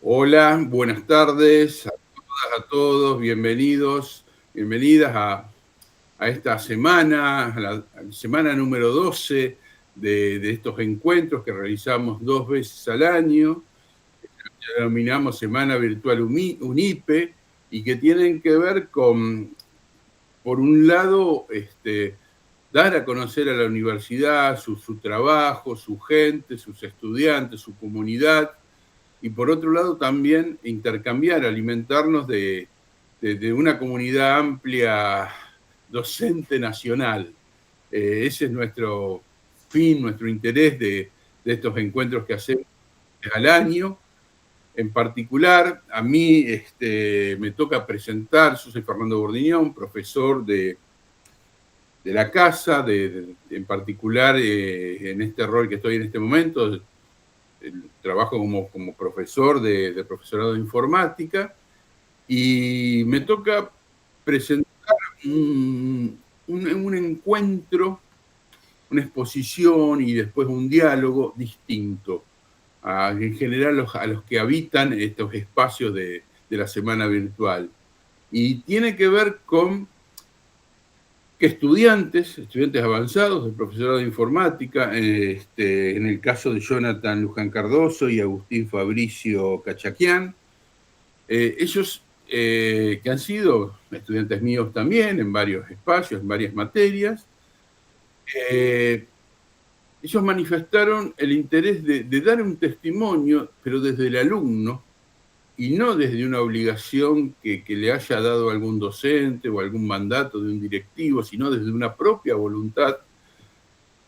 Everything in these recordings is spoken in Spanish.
Hola, buenas tardes a todas, a todos, bienvenidos, bienvenidas a esta semana, a la semana número 12 de estos encuentros que realizamos 2 veces al año, que denominamos Semana Virtual UNIPE, y que tienen que ver con, por un lado, dar a conocer a la universidad su trabajo, su gente, sus estudiantes, su comunidad, y por otro lado también intercambiar, alimentarnos de una comunidad amplia docente nacional. Ese es nuestro fin, nuestro interés de estos encuentros que hacemos al año. En particular, a mí me toca presentar, yo soy Fernando Bordiñón, profesor de la casa, en particular en este rol que estoy en este momento, trabajo como profesor de profesorado de informática, y me toca presentar un encuentro, una exposición y después un diálogo distinto en general a los que habitan estos espacios de la semana virtual. Y tiene que ver con que estudiantes avanzados del profesorado de informática, en el caso de Jonathan Luján Cardoso y Agustín Fabricio Cachaquián, ellos que han sido estudiantes míos también en varios espacios, en varias materias, ellos manifestaron el interés de dar un testimonio, pero desde el alumno, y no desde una obligación que le haya dado algún docente o algún mandato de un directivo, sino desde una propia voluntad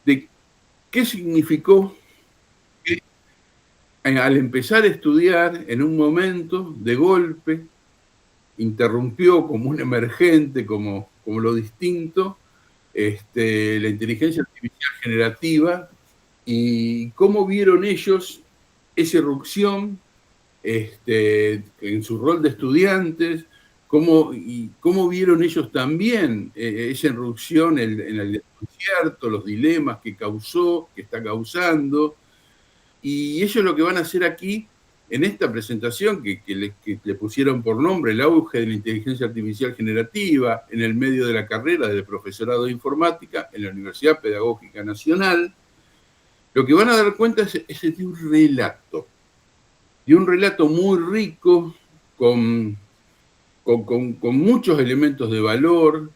de qué significó que al empezar a estudiar, en un momento, de golpe, interrumpió como un emergente, como lo distinto, la inteligencia artificial generativa, y cómo vieron ellos esa irrupción en su rol de estudiantes, cómo vieron ellos también esa irrupción en el desconcierto, los dilemas que causó, que está causando. Y ellos lo que van a hacer aquí, en esta presentación que le pusieron por nombre el auge de la inteligencia artificial generativa en el medio de la carrera del profesorado de informática en la Universidad Pedagógica Nacional, lo que van a dar cuenta es de un relato muy rico, con muchos elementos de valor.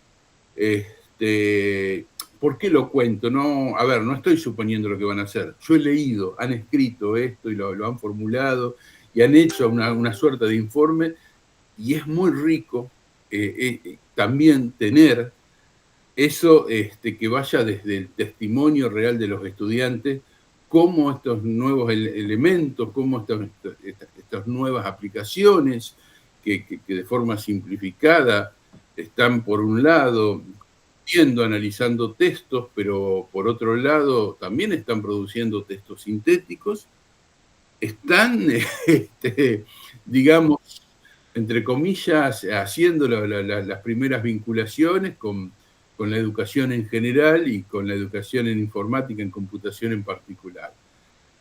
¿Por qué lo cuento? No, a ver, no estoy suponiendo lo que van a hacer. Yo he leído, han escrito esto y lo han formulado y han hecho una suerte de informe, y es muy rico también tener eso que vaya desde el testimonio real de los estudiantes, cómo estos nuevos elementos, cómo estas nuevas aplicaciones que de forma simplificada están, por un lado, analizando textos, pero por otro lado también están produciendo textos sintéticos, están, digamos, entre comillas, haciendo las primeras vinculaciones con la educación en general y con la educación en informática, en computación en particular.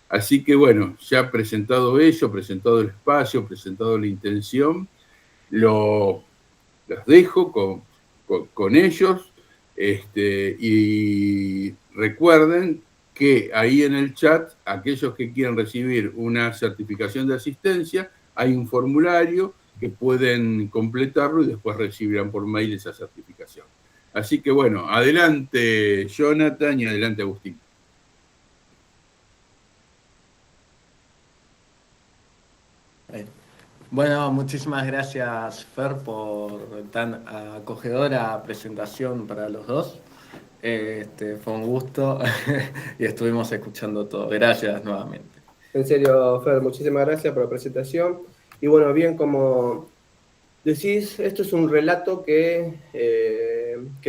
Así que bueno, ya presentado ello, presentado el espacio, presentado la intención, los dejo con ellos, y recuerden que ahí en el chat, aquellos que quieran recibir una certificación de asistencia, hay un formulario que pueden completarlo y después recibirán por mail esa certificación. Así que bueno, adelante Jonathan y adelante Agustín. Bueno, muchísimas gracias, Fer, por tan acogedora presentación para los dos. Fue un gusto y estuvimos escuchando todo. Gracias nuevamente. En serio, Fer, muchísimas gracias por la presentación. Y bueno, bien, como decís, esto es un relato que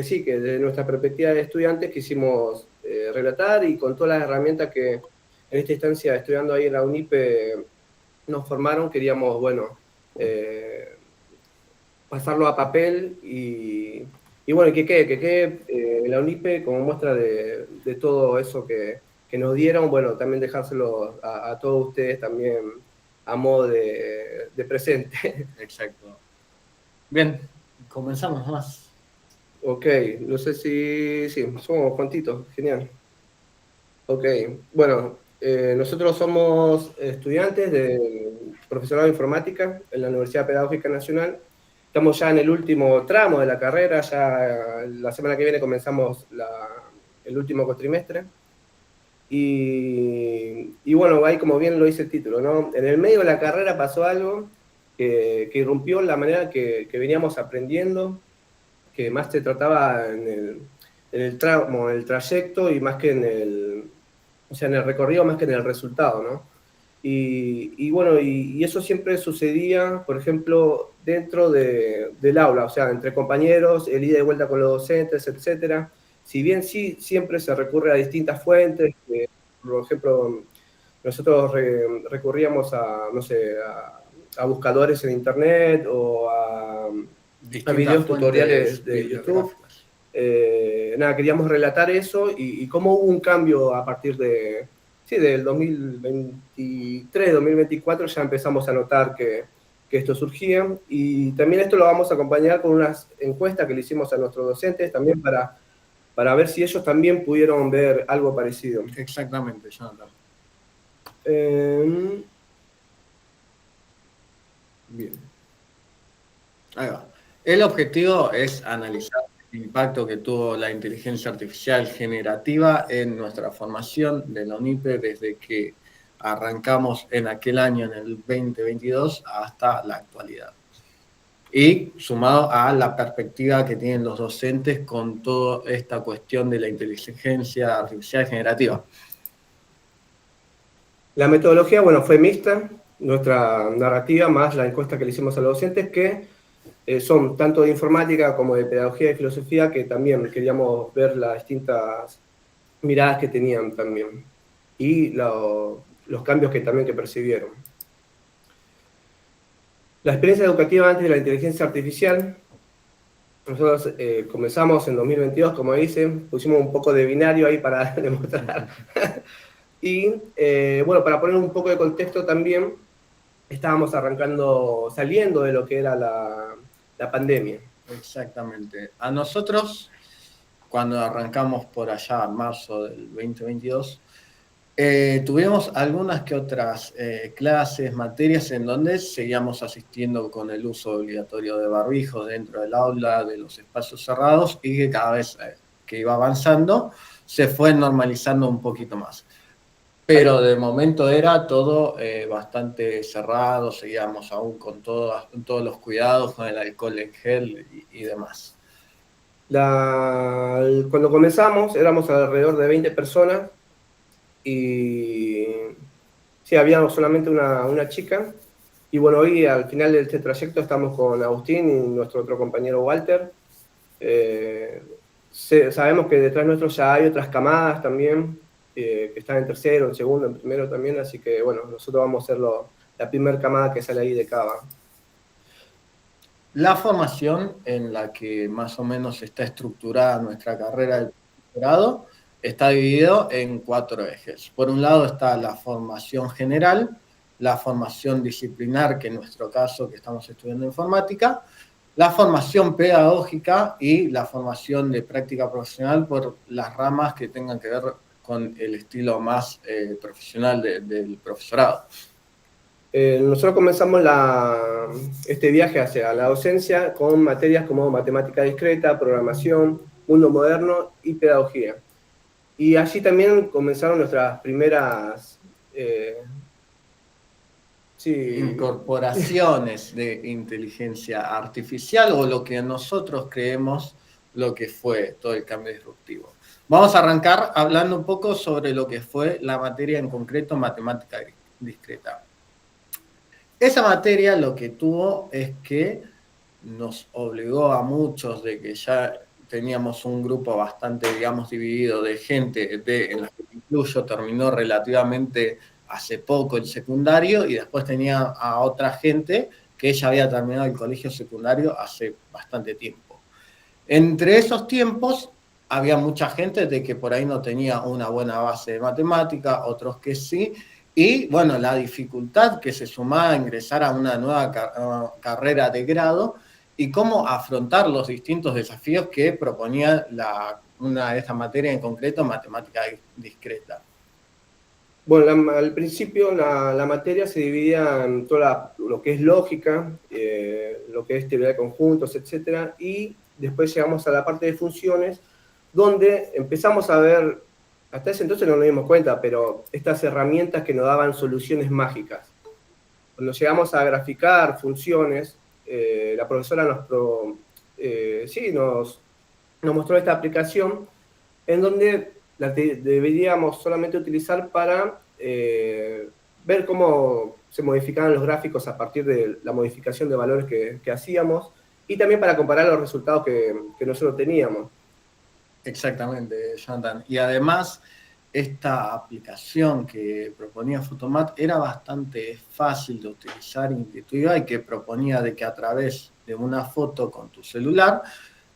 sí, que desde nuestra perspectiva de estudiantes quisimos relatar, y con todas las herramientas que en esta instancia, estudiando ahí en la UNIPE, nos formaron, queríamos, bueno, pasarlo a papel y bueno, que quede en la UNIPE como muestra de todo eso que nos dieron, bueno, también dejárselo a todos ustedes también a modo de presente. Exacto. Bien, comenzamos más. Ok, no sé si... Sí, somos cuantitos, genial. Ok, bueno, nosotros somos estudiantes de profesorado de informática en la Universidad Pedagógica Nacional. Estamos ya en el último tramo de la carrera, ya la semana que viene comenzamos el último cuatrimestre. Y bueno, ahí como bien lo dice el título, ¿no? En el medio de la carrera pasó algo que irrumpió la manera que veníamos aprendiendo, que más se trataba en el tramo, en el trayecto y más que o sea, en el recorrido más que en el resultado, ¿no? Y bueno, y eso siempre sucedía, por ejemplo, dentro del aula, o sea, entre compañeros, el ida y vuelta con los docentes, etcétera. Si bien sí, siempre se recurre a distintas fuentes, por ejemplo, nosotros recurríamos a, no sé, a buscadores en internet o a videos tutoriales de YouTube. Nada, queríamos relatar eso y cómo hubo un cambio a partir del 2023, 2024 ya empezamos a notar que esto surgía, y también esto lo vamos a acompañar con unas encuestas que le hicimos a nuestros docentes también para ver si ellos también pudieron ver algo parecido. Exactamente, Jonathan. Bien. Ahí va. El objetivo es analizar el impacto que tuvo la inteligencia artificial generativa en nuestra formación de la UNIPE desde que arrancamos en aquel año, en el 2022, hasta la actualidad. Y sumado a la perspectiva que tienen los docentes con toda esta cuestión de la inteligencia artificial generativa. La metodología, bueno, fue mixta, nuestra narrativa más la encuesta que le hicimos a los docentes, que son tanto de informática como de pedagogía y filosofía, que también queríamos ver las distintas miradas que tenían también y los cambios que también que percibieron. La experiencia educativa antes de la inteligencia artificial, nosotros comenzamos en 2022, como dicen, pusimos un poco de binario ahí para demostrar. Y bueno, para poner un poco de contexto también, estábamos saliendo de lo que era la pandemia. Exactamente. A nosotros, cuando arrancamos por allá en marzo del 2022, tuvimos algunas que otras clases, materias en donde seguíamos asistiendo con el uso obligatorio de barbijos dentro del aula, de los espacios cerrados, y que cada vez que iba avanzando se fue normalizando un poquito más. Pero de momento era todo bastante cerrado, seguíamos aún con todos los cuidados, con el alcohol en gel y demás. Cuando comenzamos éramos alrededor de 20 personas y sí, había solamente una chica. Y bueno, hoy al final de este trayecto estamos con Agustín y nuestro otro compañero Walter. Sabemos que detrás nuestro ya hay otras camadas también, que están en tercero, en segundo, en primero también, así que bueno, nosotros vamos a ser la primera camada que sale ahí de Cava. La formación en la que más o menos está estructurada nuestra carrera de doctorado está dividido en 4 ejes. Por un lado está la formación general, la formación disciplinar, que en nuestro caso que estamos estudiando informática, la formación pedagógica y la formación de práctica profesional por las ramas que tengan que ver con el estilo más profesional del profesorado. Nosotros comenzamos este viaje hacia la docencia con materias como matemática discreta, programación, mundo moderno y pedagogía. Y allí también comenzaron nuestras primeras incorporaciones de inteligencia artificial, o lo que nosotros creemos lo que fue todo el cambio disruptivo. Vamos a arrancar hablando un poco sobre lo que fue la materia en concreto, matemática discreta. Esa materia lo que tuvo es que nos obligó a muchos, de que ya teníamos un grupo bastante, digamos, dividido de gente, en la que incluyo terminó relativamente hace poco el secundario, y después tenía a otra gente que ya había terminado el colegio secundario hace bastante tiempo. Entre esos tiempos había mucha gente de que por ahí no tenía una buena base de matemática, otros que sí, Y bueno, la dificultad que se sumaba a ingresar a una nueva carrera de grado y cómo afrontar los distintos desafíos que proponía una de estas materias en concreto, matemática discreta. Bueno, al principio la materia se dividía en lo que es lógica, lo que es teoría de conjuntos, etc. Y después llegamos a la parte de funciones, donde empezamos a ver, hasta ese entonces no nos dimos cuenta, pero estas herramientas que nos daban soluciones mágicas. Cuando llegamos a graficar funciones, la profesora nos mostró esta aplicación en donde deberíamos solamente utilizar para ver cómo se modificaban los gráficos a partir de la modificación de valores que hacíamos, y también para comparar los resultados que nosotros teníamos. Exactamente, Jonathan. Y además, esta aplicación que proponía Photomat era bastante fácil de utilizar, intuitiva, y que proponía de que a través de una foto con tu celular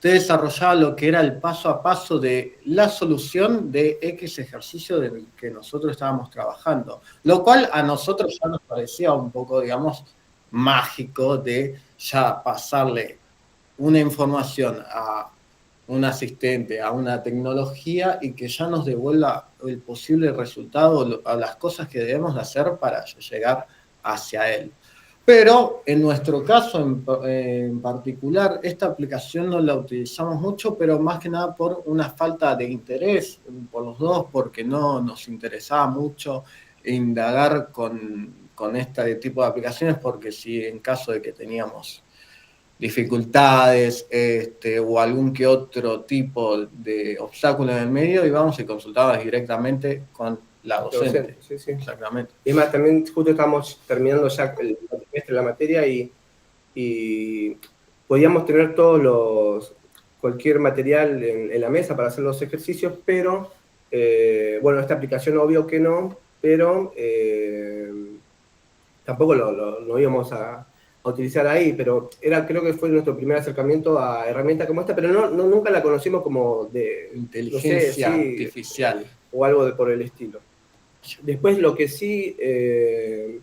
te desarrollaba lo que era el paso a paso de la solución de X ejercicio del que nosotros estábamos trabajando, lo cual a nosotros ya nos parecía un poco, digamos, mágico de ya pasarle una información a un asistente, a una tecnología, y que ya nos devuelva el posible resultado, a las cosas que debemos de hacer para llegar hacia él. Pero en nuestro caso en particular, esta aplicación no la utilizamos mucho, pero más que nada por una falta de interés por los dos, porque no nos interesaba mucho indagar con este tipo de aplicaciones, porque si en caso de que teníamos dificultades o algún que otro tipo de obstáculo en el medio, íbamos y consultábamos directamente con la docente. Sí, sí. Exactamente. Y más, también justo estamos terminando ya el semestre de la materia y podíamos tener cualquier material en la mesa para hacer los ejercicios, pero bueno, esta aplicación obvio que no, pero tampoco lo íbamos a utilizar ahí, pero creo que fue nuestro primer acercamiento a herramientas como esta, pero nunca la conocimos como de inteligencia artificial o algo por el estilo. Después lo que sí, en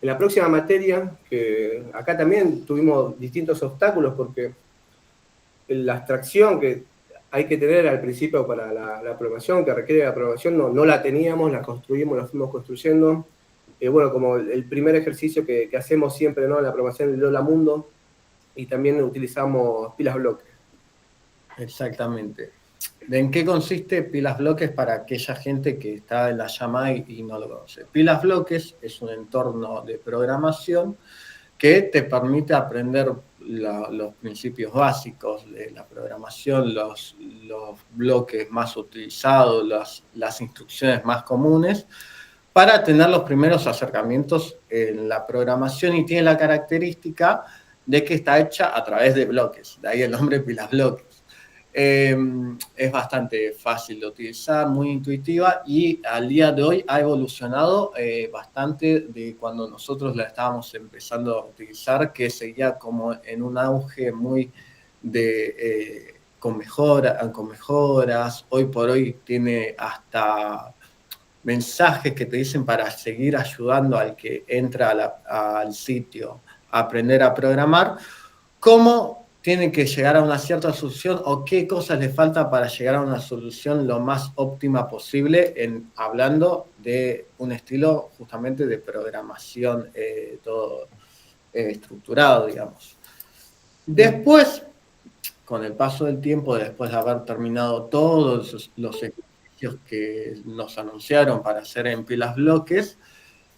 la próxima materia, que acá también tuvimos distintos obstáculos, porque la abstracción que hay que tener al principio para la programación, que requiere la programación, no la teníamos, la construimos, la fuimos construyendo. Bueno, como el primer ejercicio que hacemos siempre, ¿no?, en la programación del Lola Mundo, y también utilizamos pilas bloques. Exactamente. ¿En qué consiste pilas bloques para aquella gente que está en la llamada y no lo conoce? Pilas bloques es un entorno de programación que te permite aprender los principios básicos de la programación, los bloques más utilizados, las instrucciones más comunes, para tener los primeros acercamientos en la programación, y tiene la característica de que está hecha a través de bloques, de ahí el nombre pilas bloques. Es bastante fácil de utilizar, muy intuitiva, y al día de hoy ha evolucionado bastante de cuando nosotros la estábamos empezando a utilizar, que seguía como en un auge muy con mejoras. Hoy por hoy tiene hasta mensajes que te dicen para seguir ayudando al que entra al sitio a aprender a programar, cómo tienen que llegar a una cierta solución o qué cosas les falta para llegar a una solución lo más óptima posible, hablando de un estilo justamente de programación todo estructurado, digamos. Después, con el paso del tiempo, después de haber terminado todos los ejercicios que nos anunciaron para hacer en pilas bloques,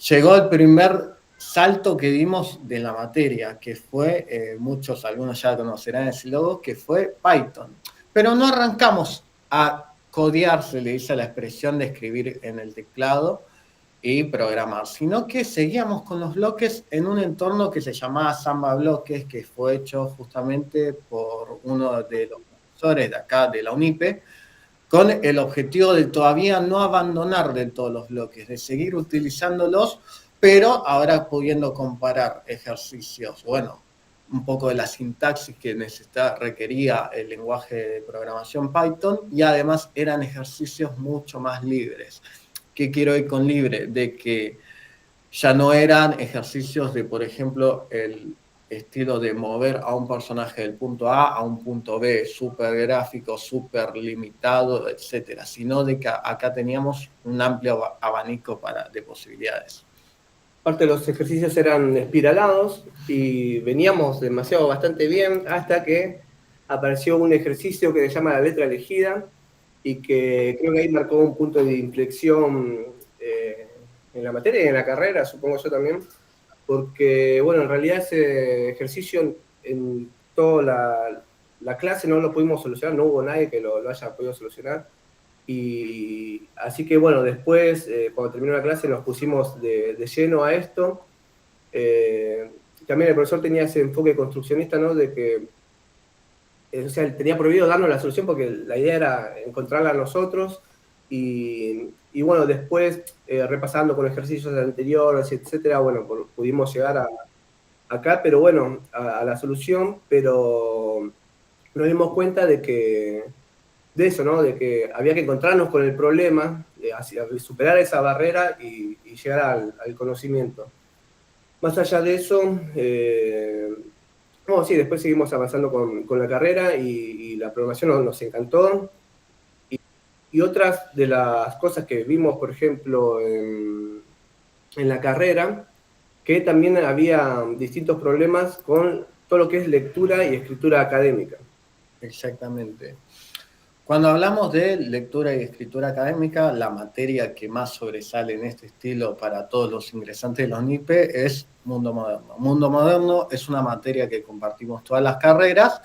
llegó el primer salto que dimos de la materia, que fue, algunos ya conocerán ese logo, que fue Python. Pero no arrancamos a codear, se le dice a la expresión de escribir en el teclado y programar, sino que seguíamos con los bloques en un entorno que se llamaba Samba Bloques, que fue hecho justamente por uno de los profesores de acá de la UNIPE, con el objetivo de todavía no abandonar del todo los bloques, de seguir utilizándolos, pero ahora pudiendo comparar ejercicios, bueno, un poco de la sintaxis que requería el lenguaje de programación Python, y además eran ejercicios mucho más libres. ¿Qué quiero ir con libre? De que ya no eran ejercicios de, por ejemplo, el estilo de mover a un personaje del punto A un punto B, súper gráfico, súper limitado, etcétera, sino de que acá teníamos un amplio abanico de posibilidades. Parte de los ejercicios eran espiralados y veníamos bastante bien hasta que apareció un ejercicio que se llama la letra elegida y que creo que ahí marcó un punto de inflexión en la materia y en la carrera, supongo yo también, porque, bueno, en realidad ese ejercicio en toda la clase no lo pudimos solucionar, no hubo nadie que lo haya podido solucionar. Y así que, bueno, después, cuando terminó la clase, nos pusimos de lleno a esto. También el profesor tenía ese enfoque construccionista, ¿no? De que, o sea, tenía prohibido darnos la solución porque la idea era encontrarla nosotros. Y bueno, después, repasando con ejercicios anteriores, etcétera, bueno, pudimos llegar acá, pero bueno, a la solución, pero nos dimos cuenta de eso, ¿no? De que había que encontrarnos con el problema, superar esa barrera y llegar al conocimiento. Más allá de eso, sí, después seguimos avanzando con la carrera y la programación nos encantó. Y otras de las cosas que vimos, por ejemplo, en la carrera, que también había distintos problemas con todo lo que es lectura y escritura académica. Exactamente. Cuando hablamos de lectura y escritura académica, la materia que más sobresale en este estilo para todos los ingresantes de los NIPE es Mundo Moderno. Mundo Moderno es una materia que compartimos todas las carreras,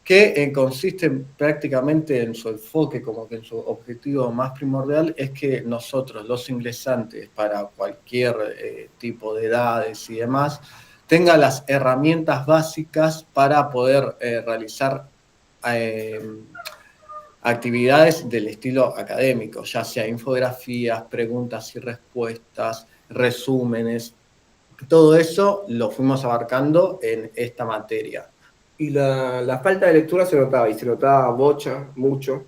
que consiste prácticamente en su enfoque, como que en su objetivo más primordial, es que nosotros, los ingresantes, para cualquier tipo de edades y demás, tengan las herramientas básicas para poder realizar actividades del estilo académico, ya sea infografías, preguntas y respuestas, resúmenes. Todo eso lo fuimos abarcando en esta materia. Y la falta de lectura se notaba, y se notaba bocha, mucho.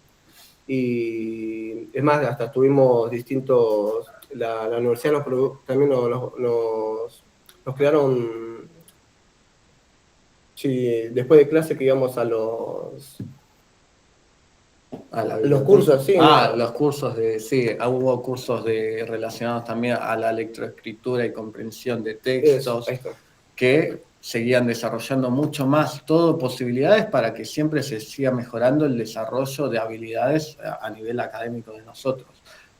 Y es más, hasta tuvimos distintos... La universidad también nos crearon... Sí, después de clase que íbamos a los cursos, sí. Los cursos hubo cursos relacionados también a la lectoescritura y comprensión de textos, que seguían desarrollando mucho más, todo posibilidades para que siempre se siga mejorando el desarrollo de habilidades a nivel académico de nosotros.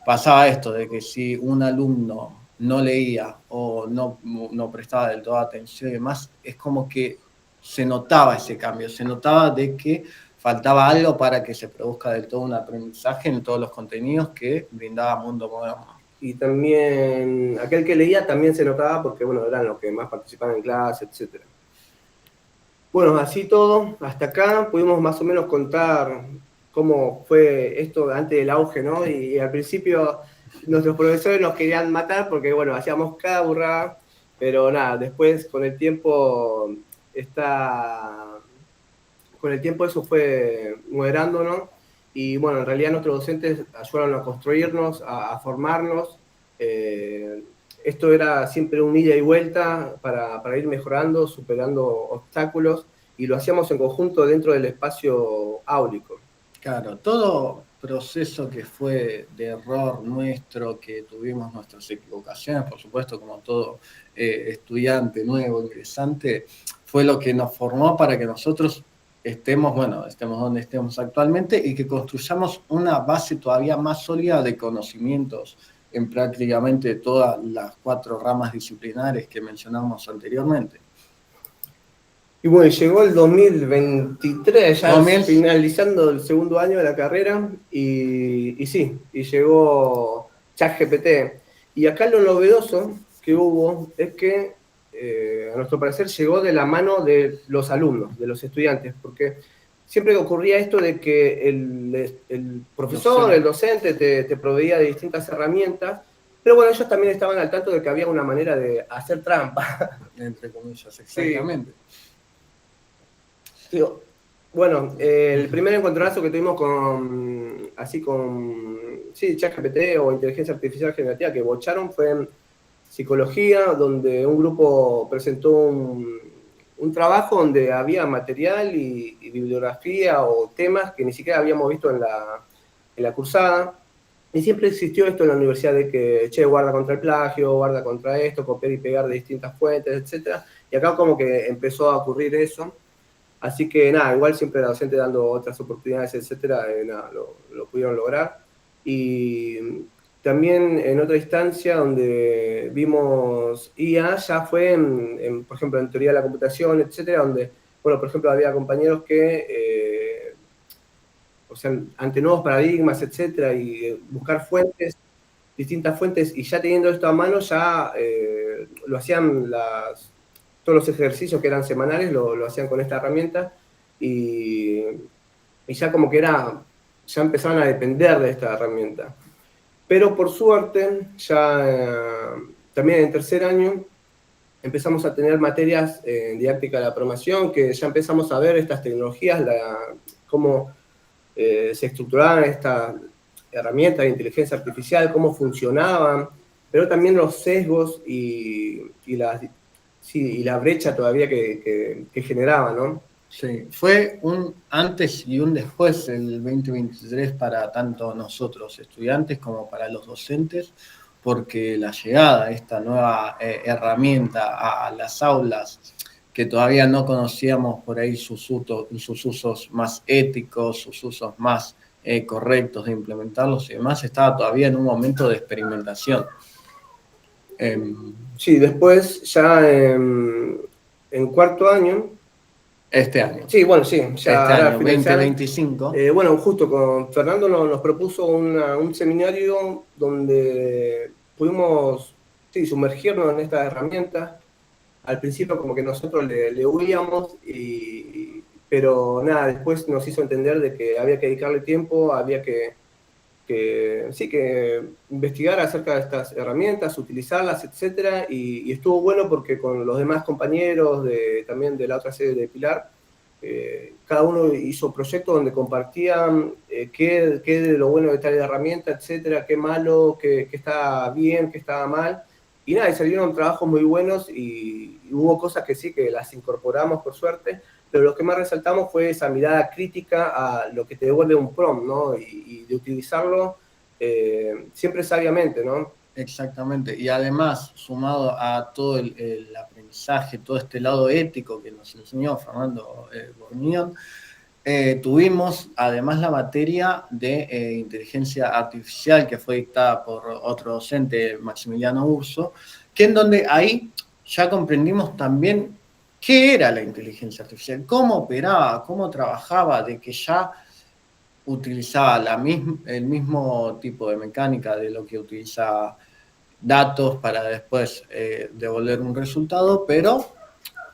Pasaba esto de que si un alumno no leía o no prestaba del todo atención y demás, es como que se notaba ese cambio, se notaba de que faltaba algo para que se produzca del todo un aprendizaje en todos los contenidos que brindaba Mundo Moderno. Y también aquel que leía también se notaba porque, bueno, eran los que más participaban en clase, etc. Bueno, así todo, hasta acá pudimos más o menos contar cómo fue esto antes del auge, ¿no? Y al principio nuestros profesores nos querían matar porque, bueno, hacíamos cada burrada, pero nada, después con el tiempo eso fue moderando, ¿no? Y bueno, en realidad nuestros docentes ayudaron a construirnos, a formarnos. Esto era siempre un ida y vuelta para ir mejorando, superando obstáculos, y lo hacíamos en conjunto dentro del espacio áulico. Claro, todo proceso que fue de error nuestro, que tuvimos nuestras equivocaciones, por supuesto, como todo estudiante nuevo, ingresante, fue lo que nos formó para que nosotros estemos donde estemos actualmente y que construyamos una base todavía más sólida de conocimientos en prácticamente todas las 4 ramas disciplinares que mencionamos anteriormente. Y bueno, llegó el 2023, ya finalizando el segundo año de la carrera, y llegó ChatGPT. Y acá lo novedoso que hubo es que, a nuestro parecer, llegó de la mano de los alumnos, de los estudiantes, porque siempre ocurría esto de que el profesor, el docente, te proveía de distintas herramientas, pero bueno, ellos también estaban al tanto de que había una manera de hacer trampa. Entre comillas, exactamente. Sí. Bueno, el primer encontronazo que tuvimos sí, ChatGPT o inteligencia artificial generativa que bocharon fue en psicología, donde un grupo presentó un trabajo donde había material y bibliografía o temas que ni siquiera habíamos visto en la cursada. Y siempre existió esto en la universidad de que, che, guarda contra el plagio, guarda contra esto, copiar y pegar de distintas fuentes, etc. Y acá como que empezó a ocurrir eso. Así que nada, igual siempre la docente dando otras oportunidades, etcétera, nada, lo pudieron lograr. Y también en otra instancia donde vimos IA, ya fue, por ejemplo, en teoría de la computación, etcétera, donde, bueno, por ejemplo, había compañeros que, o sea, ante nuevos paradigmas, etcétera, y buscar fuentes, distintas fuentes, y ya teniendo esto a mano, ya lo hacían todos los ejercicios que eran semanales, lo hacían con esta herramienta, y ya como que ya empezaban a depender de esta herramienta. Pero por suerte, ya también en tercer año, empezamos a tener materias en didáctica de la programación, que ya empezamos a ver estas tecnologías, cómo se estructuraban estas herramientas de inteligencia artificial, cómo funcionaban, pero también los sesgos y la brecha todavía que generaba, ¿no? Sí, fue un antes y un después el 2023 para tanto nosotros estudiantes como para los docentes, porque la llegada de esta nueva herramienta a las aulas, que todavía no conocíamos por ahí sus usos más éticos, sus usos más correctos de implementarlos y demás, estaba todavía en un momento de experimentación. Sí, después ya en cuarto año. Este año. Sí, bueno, sí, ya este año, finalizar, 2025. Bueno, justo con Fernando nos propuso un seminario donde pudimos sumergirnos en estas herramientas. Al principio como que nosotros le huíamos, pero nada, después nos hizo entender de que había que dedicarle tiempo, había que investigar acerca de estas herramientas, utilizarlas, etc. Y estuvo bueno porque con los demás compañeros también de la otra sede de Pilar, cada uno hizo proyectos donde compartían qué de lo bueno de tal herramienta, etcétera, qué malo, qué está bien, qué estaba mal. Y nada, y salieron trabajos muy buenos y hubo cosas que sí, que las incorporamos por suerte, pero lo que más resaltamos fue esa mirada crítica a lo que te devuelve un prompt, ¿no? Y de utilizarlo siempre sabiamente, ¿no? Exactamente, y además, sumado a todo el aprendizaje, todo este lado ético que nos enseñó Fernando Bornión, tuvimos además la materia de inteligencia artificial que fue dictada por otro docente, Maximiliano Urso, que en donde ahí ya comprendimos también qué era la inteligencia artificial, cómo operaba, cómo trabajaba, de que ya utilizaba el mismo tipo de mecánica de lo que utiliza datos para después devolver un resultado, pero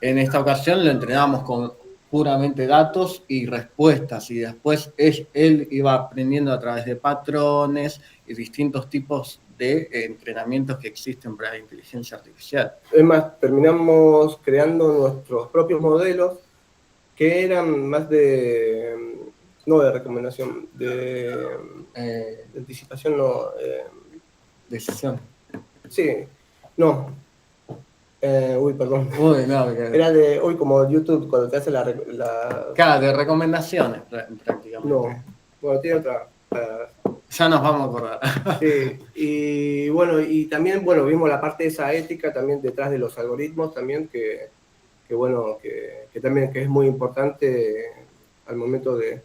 en esta ocasión lo entrenábamos con puramente datos y respuestas, y después él iba aprendiendo a través de patrones y distintos tipos de entrenamientos que existen para la inteligencia artificial. Es más, terminamos creando nuestros propios modelos que eran más no de recomendación, de anticipación, no. Decisión. Sí, no. Perdón. Uy, no, Era de hoy como YouTube, cuando te hace Claro, de recomendaciones prácticamente. No, bueno, tiene otra. Ya nos vamos a acordar. Sí, y bueno, y también, bueno, vimos la parte de esa ética también detrás de los algoritmos también, que también que es muy importante al momento de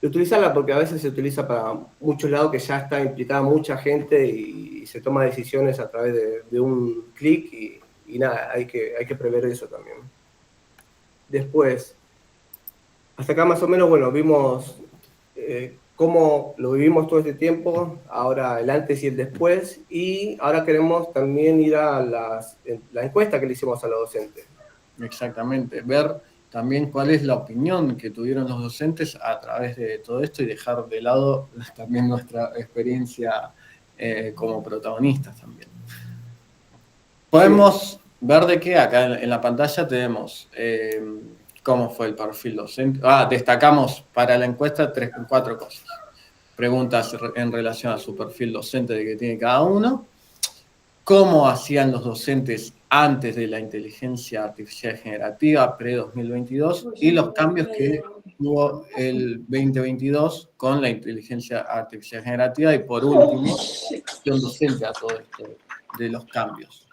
utilizarla, porque a veces se utiliza para muchos lados que ya está implicada mucha gente y se toma decisiones a través de un clic y nada, hay que prever eso también. Después, hasta acá más o menos, bueno, vimos cómo lo vivimos todo este tiempo, ahora el antes y el después, y ahora queremos también ir a la encuesta que le hicimos a los docentes. Exactamente, ver también cuál es la opinión que tuvieron los docentes a través de todo esto y dejar de lado también nuestra experiencia como protagonistas también. Podemos ver de que acá en la pantalla tenemos cómo fue el perfil docente. Destacamos para la encuesta 4 cosas. Preguntas en relación a su perfil docente de que tiene cada uno, cómo hacían los docentes antes de la inteligencia artificial generativa pre-2022 y los cambios que hubo el 2022 con la inteligencia artificial generativa y por último, acción docente a todo esto de los cambios.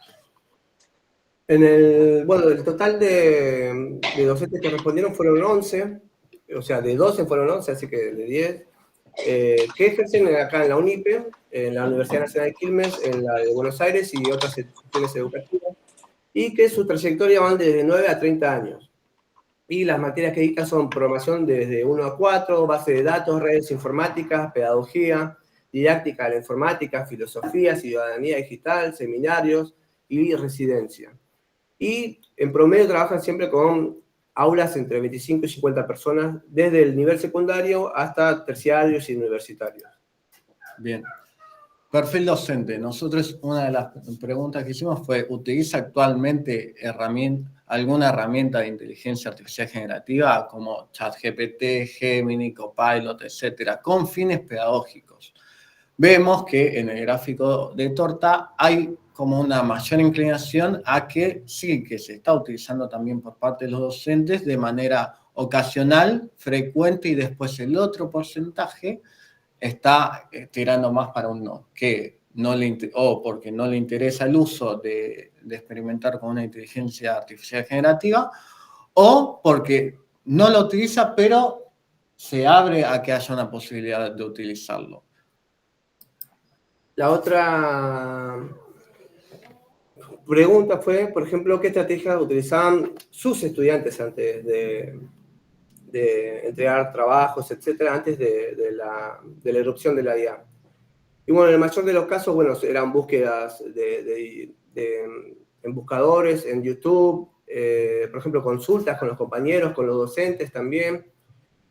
El total de docentes que respondieron fueron 11, o sea, de 12 fueron 11, así que de 10, que ejercen acá en la UNIPE, en la Universidad Nacional de Quilmes, en la de Buenos Aires y otras instituciones educativas, y que su trayectoria van desde 9 a 30 años. Y las materias que dictan son programación desde 1 a 4, base de datos, redes informáticas, pedagogía, didáctica de la informática, filosofía, ciudadanía digital, seminarios y residencia. Y en promedio trabajan siempre con aulas entre 25 y 50 personas, desde el nivel secundario hasta terciarios y universitarios. Bien. Perfil docente. Nosotros una de las preguntas que hicimos fue, ¿utiliza actualmente alguna herramienta de inteligencia artificial generativa como ChatGPT, Gemini, Copilot, etcétera, con fines pedagógicos? Vemos que en el gráfico de torta hay como una mayor inclinación a que sí, que se está utilizando también por parte de los docentes de manera ocasional, frecuente, y después el otro porcentaje está tirando más para un no, que no le o porque no le interesa el uso de experimentar con una inteligencia artificial generativa, o porque no lo utiliza, pero se abre a que haya una posibilidad de utilizarlo. La otra pregunta fue, por ejemplo, ¿qué estrategias utilizaban sus estudiantes antes de entregar trabajos, etcétera, antes de la erupción de la IA? Y bueno, en el mayor de los casos, bueno, eran búsquedas en buscadores, en YouTube, por ejemplo, consultas con los compañeros, con los docentes también.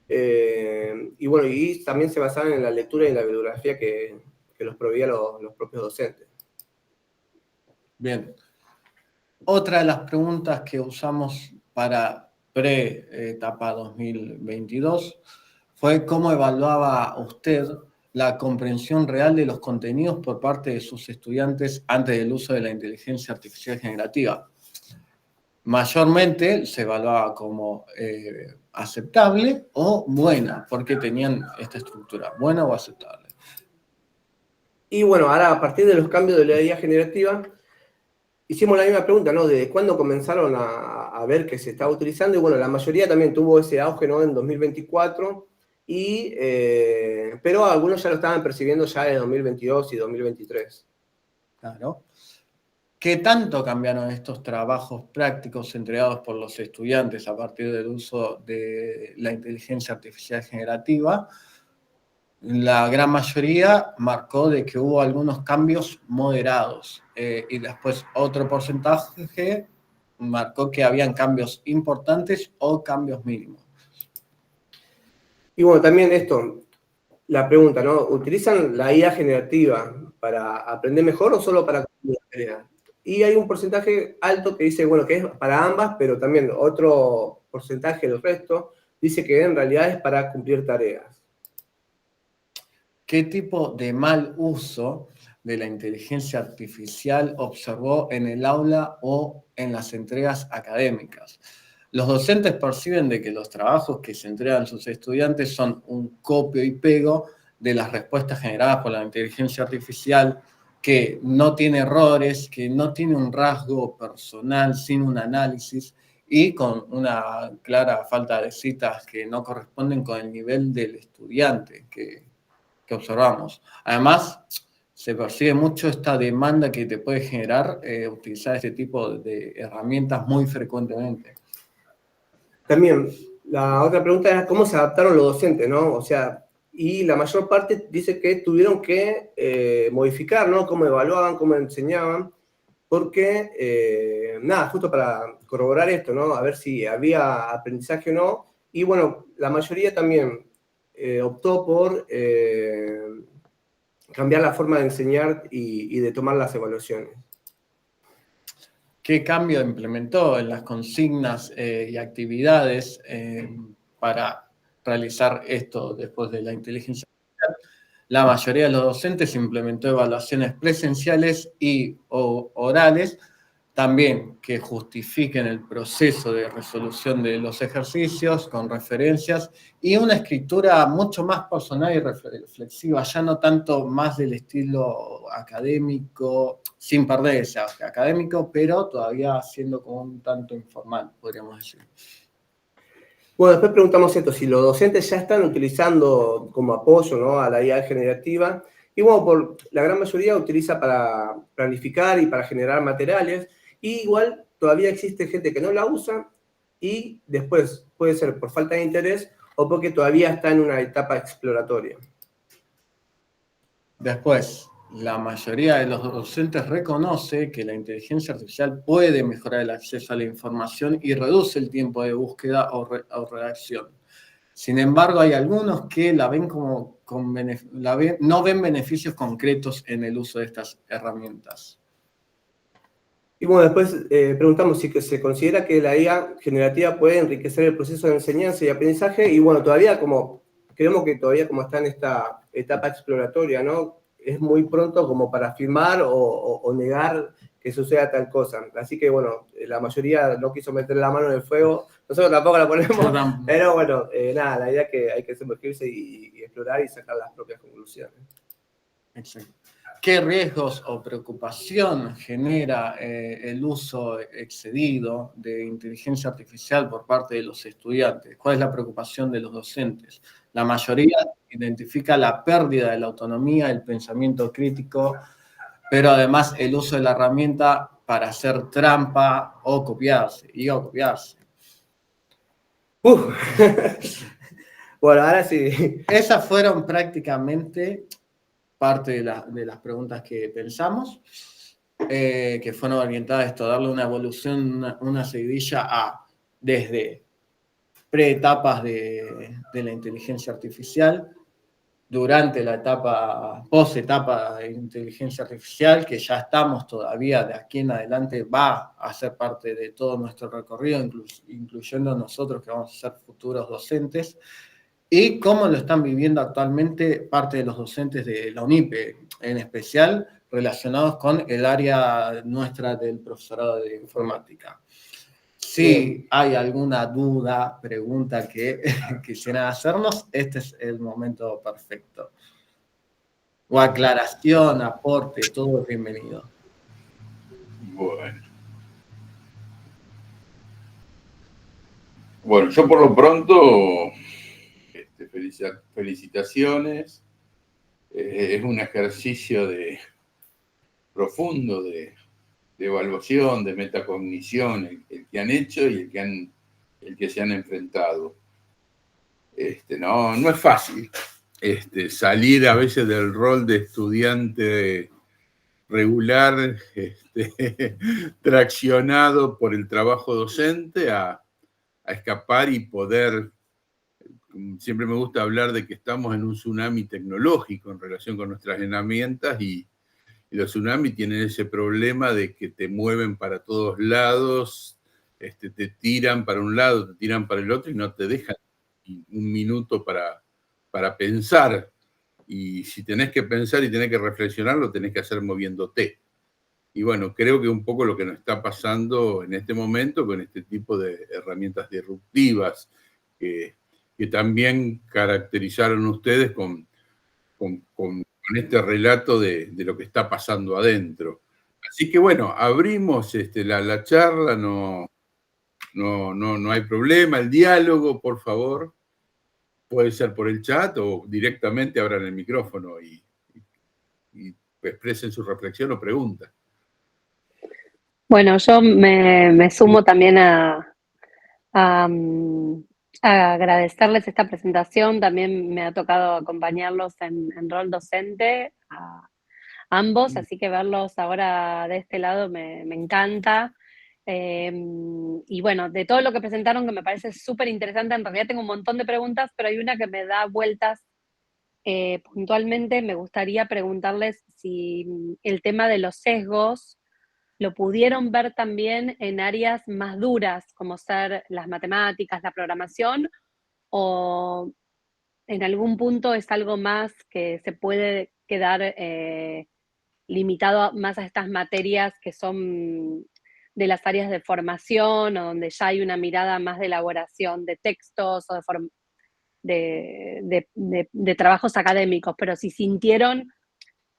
Y bueno, y también se basaban en la lectura y en la bibliografía que los proveían los propios docentes. Bien. Otra de las preguntas que usamos para pre-etapa 2022 fue cómo evaluaba usted la comprensión real de los contenidos por parte de sus estudiantes antes del uso de la inteligencia artificial generativa. Mayormente se evaluaba como aceptable o buena, porque tenían esta estructura, buena o aceptable. Y bueno, ahora a partir de los cambios de la IA generativa, hicimos la misma pregunta, ¿no? ¿Desde cuándo comenzaron a ver que se estaba utilizando? Y bueno, la mayoría también tuvo ese auge, ¿no? En 2024, pero algunos ya lo estaban percibiendo ya en 2022 y 2023. Claro. ¿Qué tanto cambiaron estos trabajos prácticos entregados por los estudiantes a partir del uso de la inteligencia artificial generativa? La gran mayoría marcó de que hubo algunos cambios moderados y después otro porcentaje marcó que habían cambios importantes o cambios mínimos. Y bueno, también la pregunta, ¿no? ¿Utilizan la IA generativa para aprender mejor o solo para cumplir la tarea? Y hay un porcentaje alto que dice, bueno, que es para ambas, pero también otro porcentaje del resto dice que en realidad es para cumplir tareas. ¿Qué tipo de mal uso de la inteligencia artificial observó en el aula o en las entregas académicas? Los docentes perciben de que los trabajos que se entregan a sus estudiantes son un copio y pego de las respuestas generadas por la inteligencia artificial, que no tiene errores, que no tiene un rasgo personal sin un análisis y con una clara falta de citas que no corresponden con el nivel del estudiante que observamos. Además, se percibe mucho esta demanda que te puede generar utilizar este tipo de herramientas muy frecuentemente. También, la otra pregunta era cómo se adaptaron los docentes, ¿no? O sea, y la mayor parte dice que tuvieron que modificar, ¿no? Cómo evaluaban, cómo enseñaban, porque, nada, justo para corroborar esto, ¿no? A ver si había aprendizaje o no. Y bueno, la mayoría también optó por cambiar la forma de enseñar y de tomar las evaluaciones. ¿Qué cambio implementó en las consignas y actividades para realizar esto después de la inteligencia artificial? La mayoría de los docentes implementó evaluaciones presenciales y o orales, también que justifiquen el proceso de resolución de los ejercicios con referencias y una escritura mucho más personal y reflexiva, ya no tanto más del estilo académico, sin perder ese académico, pero todavía siendo como un tanto informal, podríamos decir. Bueno, después preguntamos esto, si los docentes ya están utilizando como apoyo, ¿no?, a la IA generativa, y bueno, la gran mayoría utiliza para planificar y para generar materiales, y igual todavía existe gente que no la usa, y después puede ser por falta de interés o porque todavía está en una etapa exploratoria. Después, la mayoría de los docentes reconoce que la inteligencia artificial puede mejorar el acceso a la información y reduce el tiempo de búsqueda o redacción. Sin embargo, hay algunos que la ven no ven beneficios concretos en el uso de estas herramientas. Y bueno, después preguntamos si se considera que la IA generativa puede enriquecer el proceso de enseñanza y aprendizaje, y bueno, todavía creemos que todavía como está en esta etapa exploratoria, ¿no? Es muy pronto como para afirmar o negar que suceda tal cosa. Así que bueno, la mayoría no quiso meter la mano en el fuego, nosotros tampoco la ponemos, pero bueno, nada, la idea es que hay que sumergirse y explorar y sacar las propias conclusiones. Exacto. ¿Qué riesgos o preocupación genera el uso excedido de inteligencia artificial por parte de los estudiantes? ¿Cuál es la preocupación de los docentes? La mayoría identifica la pérdida de la autonomía, el pensamiento crítico, pero además el uso de la herramienta para hacer trampa o copiarse. Bueno, ahora sí. Esas fueron prácticamente parte de las preguntas que pensamos, que fueron orientadas a esto, darle una evolución, una seguidilla desde preetapas de la inteligencia artificial, durante la post-etapa de inteligencia artificial, que ya estamos todavía, de aquí en adelante va a ser parte de todo nuestro recorrido, incluyendo nosotros que vamos a ser futuros docentes, y cómo lo están viviendo actualmente parte de los docentes de la UNIPE, en especial relacionados con el área nuestra del profesorado de informática. Si hay alguna duda, pregunta que quisieran hacernos, este es el momento perfecto. O aclaración, aporte, todo es bienvenido. Bueno, yo por lo pronto, felicitaciones. Es un ejercicio profundo de evaluación, de metacognición, el que han hecho y el que se han enfrentado. No es fácil salir a veces del rol de estudiante regular, traccionado por el trabajo docente, a escapar y poder. Siempre me gusta hablar de que estamos en un tsunami tecnológico en relación con nuestras herramientas, y los tsunamis tienen ese problema de que te mueven para todos lados, te tiran para un lado, te tiran para el otro y no te dejan un minuto para pensar. Y si tenés que pensar y tenés que reflexionar, lo tenés que hacer moviéndote. Y bueno, creo que un poco lo que nos está pasando en este momento con este tipo de herramientas disruptivas que también caracterizaron ustedes con este relato de lo que está pasando adentro. Así que bueno, abrimos la charla, no hay problema, el diálogo, por favor, puede ser por el chat o directamente abran el micrófono y expresen su reflexión o pregunta. Bueno, yo me sumo también a agradecerles esta presentación. También me ha tocado acompañarlos en rol docente a ambos, así que verlos ahora de este lado me encanta. Y bueno, de todo lo que presentaron, que me parece súper interesante, en realidad tengo un montón de preguntas, pero hay una que me da vueltas puntualmente. Me gustaría preguntarles si el tema de los sesgos lo pudieron ver también en áreas más duras, como ser las matemáticas, la programación, o en algún punto es algo más que se puede quedar limitado más a estas materias que son de las áreas de formación o donde ya hay una mirada más de elaboración de textos o de trabajos académicos, pero si sintieron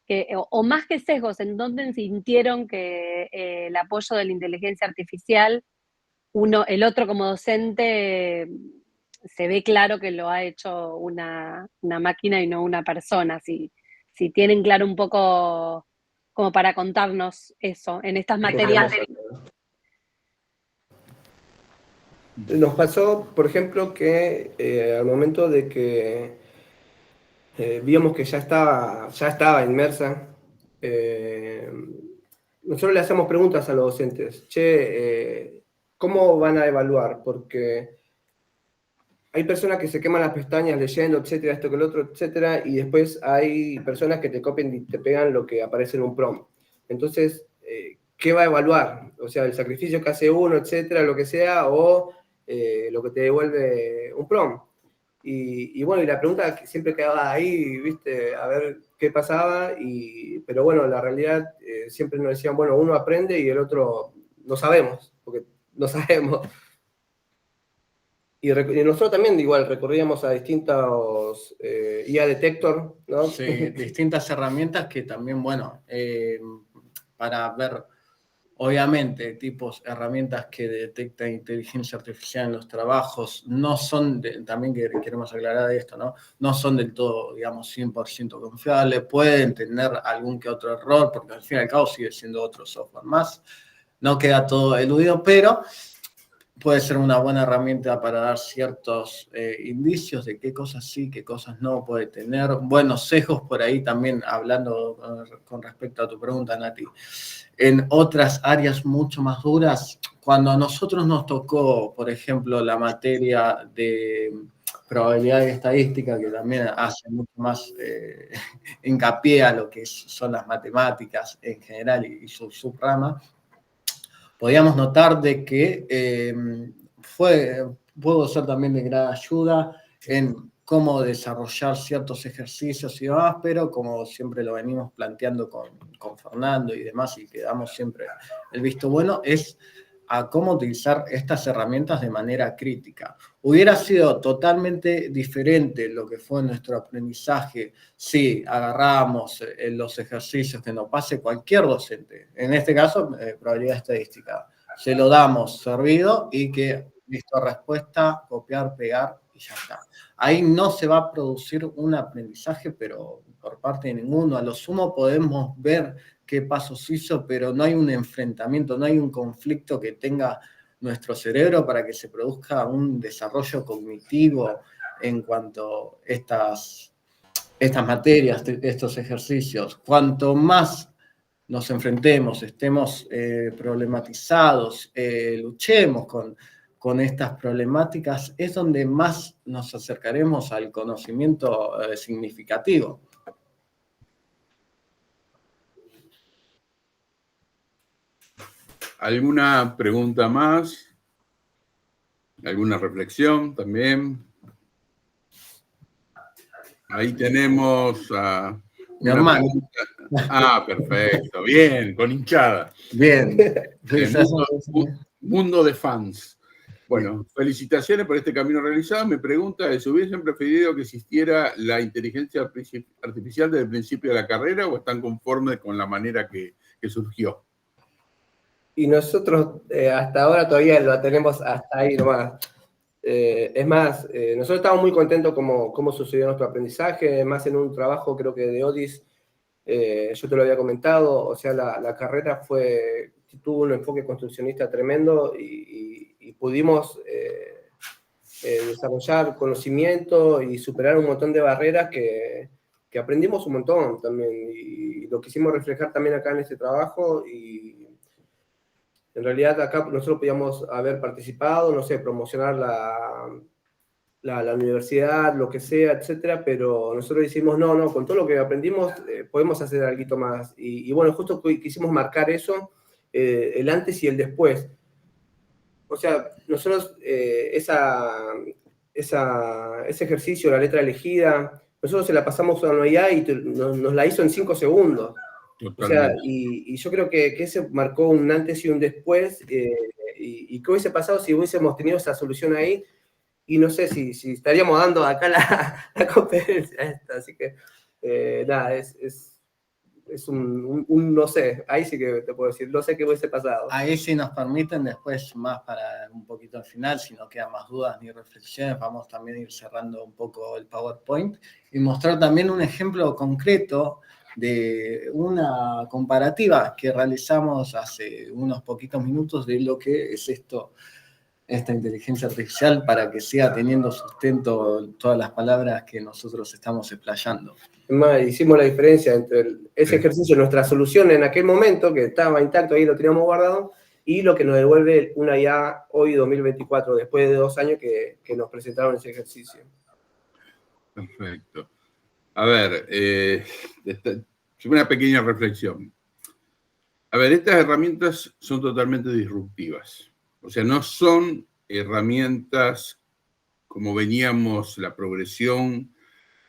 que, o más que sesgos, en donde sintieron que el apoyo de la inteligencia artificial, el otro como docente, se ve claro que lo ha hecho una máquina y no una persona. Si tienen claro un poco como para contarnos eso, en estas materias. Nos pasó, por ejemplo, que al momento de que vimos que ya estaba inmersa, nosotros le hacemos preguntas a los docentes. ¿Cómo van a evaluar? Porque hay personas que se queman las pestañas leyendo, etcétera, esto que el otro, etcétera, y después hay personas que te copian y te pegan lo que aparece en un prompt. Entonces, ¿qué va a evaluar? O sea, el sacrificio que hace uno, etcétera, lo que sea, o lo que te devuelve un prompt. Y bueno, y la pregunta siempre quedaba ahí, ¿viste? A ver qué pasaba, pero bueno, la realidad siempre nos decían, bueno, uno aprende y el otro no sabemos, porque no sabemos. Y nosotros también igual recurríamos a distintos IA Detector, ¿no? Sí, distintas herramientas que también, bueno, para ver, obviamente, herramientas que detectan inteligencia artificial en los trabajos, no son, también queremos aclarar esto, ¿no? No son del todo, digamos, 100% confiables, pueden tener algún que otro error, porque al fin y al cabo sigue siendo otro software más, no queda todo eludido, pero puede ser una buena herramienta para dar ciertos indicios de qué cosas sí, qué cosas no puede tener. Buenos sesgos por ahí también, hablando con respecto a tu pregunta, Nati. En otras áreas mucho más duras, cuando a nosotros nos tocó, por ejemplo, la materia de probabilidad y estadística, que también hace mucho más hincapié a lo que son las matemáticas en general y su subrama, podíamos notar de que pudo ser también de gran ayuda en cómo desarrollar ciertos ejercicios y demás, pero como siempre lo venimos planteando con Fernando y demás, y que damos siempre el visto bueno, es a cómo utilizar estas herramientas de manera crítica. Hubiera sido totalmente diferente lo que fue nuestro aprendizaje si agarrábamos los ejercicios que nos pase cualquier docente. En este caso, probabilidad estadística. Se lo damos servido y que, listo, respuesta, copiar, pegar y ya está. Ahí no se va a producir un aprendizaje, pero por parte de ninguno. A lo sumo podemos ver qué pasos hizo, pero no hay un enfrentamiento, no hay un conflicto que tenga nuestro cerebro para que se produzca un desarrollo cognitivo en cuanto a estas materias, estos ejercicios. Cuanto más nos enfrentemos, estemos problematizados, luchemos con estas problemáticas, es donde más nos acercaremos al conocimiento significativo. ¿Alguna pregunta más? ¿Alguna reflexión también? Ahí tenemos a mi hermano. Perfecto. Bien, con hinchada. Bien. Mundo de fans. Bueno, felicitaciones por este camino realizado. Me pregunta, ¿se hubiesen preferido que existiera la inteligencia artificial desde el principio de la carrera o están conformes con la manera que surgió? Y nosotros hasta ahora todavía lo tenemos hasta ahí nomás. Es más, nosotros estamos muy contentos cómo sucedió nuestro aprendizaje, más en un trabajo creo que de Odis, yo te lo había comentado, o sea, la carrera tuvo un enfoque construccionista tremendo y pudimos desarrollar conocimiento y superar un montón de barreras que aprendimos un montón también, y lo quisimos reflejar también acá en este trabajo, y en realidad acá nosotros podíamos haber participado, no sé, promocionar la universidad, lo que sea, etcétera, pero nosotros decimos, no, con todo lo que aprendimos podemos hacer algo más. Y bueno, justo quisimos marcar eso el antes y el después. O sea, nosotros ese ejercicio, la letra elegida, nosotros se la pasamos a una IA y nos la hizo en 5 segundos. Totalmente. O sea, y yo creo que ese marcó un antes y un después, y qué hubiese pasado si hubiésemos tenido esa solución ahí, y no sé si estaríamos dando acá la conferencia esta, así que nada, es un no sé, ahí sí que te puedo decir, no sé qué hubiese pasado. Ahí si nos permiten después más para un poquito al final, si no quedan más dudas ni reflexiones, vamos también a ir cerrando un poco el PowerPoint y mostrar también un ejemplo concreto de una comparativa que realizamos hace unos poquitos minutos de lo que es esta inteligencia artificial para que siga teniendo sustento todas las palabras que nosotros estamos explayando. Hicimos la diferencia entre ese ejercicio, nuestra solución en aquel momento, que estaba intacto, ahí lo teníamos guardado, y lo que nos devuelve una IA hoy 2024, después de 2 años que nos presentaron ese ejercicio. Perfecto. A ver, una pequeña reflexión. A ver, estas herramientas son totalmente disruptivas. O sea, no son herramientas como veníamos, la progresión,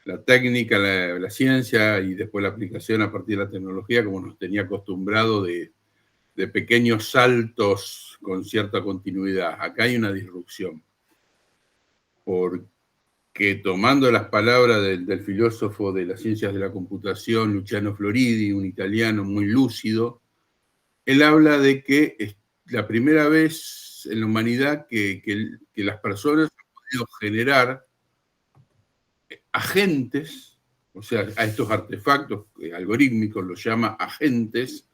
la técnica, la ciencia y después la aplicación a partir de la tecnología, como nos tenía acostumbrado de pequeños saltos con cierta continuidad. Acá hay una disrupción. Porque tomando las palabras del filósofo de las ciencias de la computación, Luciano Floridi, un italiano muy lúcido, él habla de que es la primera vez en la humanidad que las personas han podido generar agentes, o sea, a estos artefactos algorítmicos los llama agentes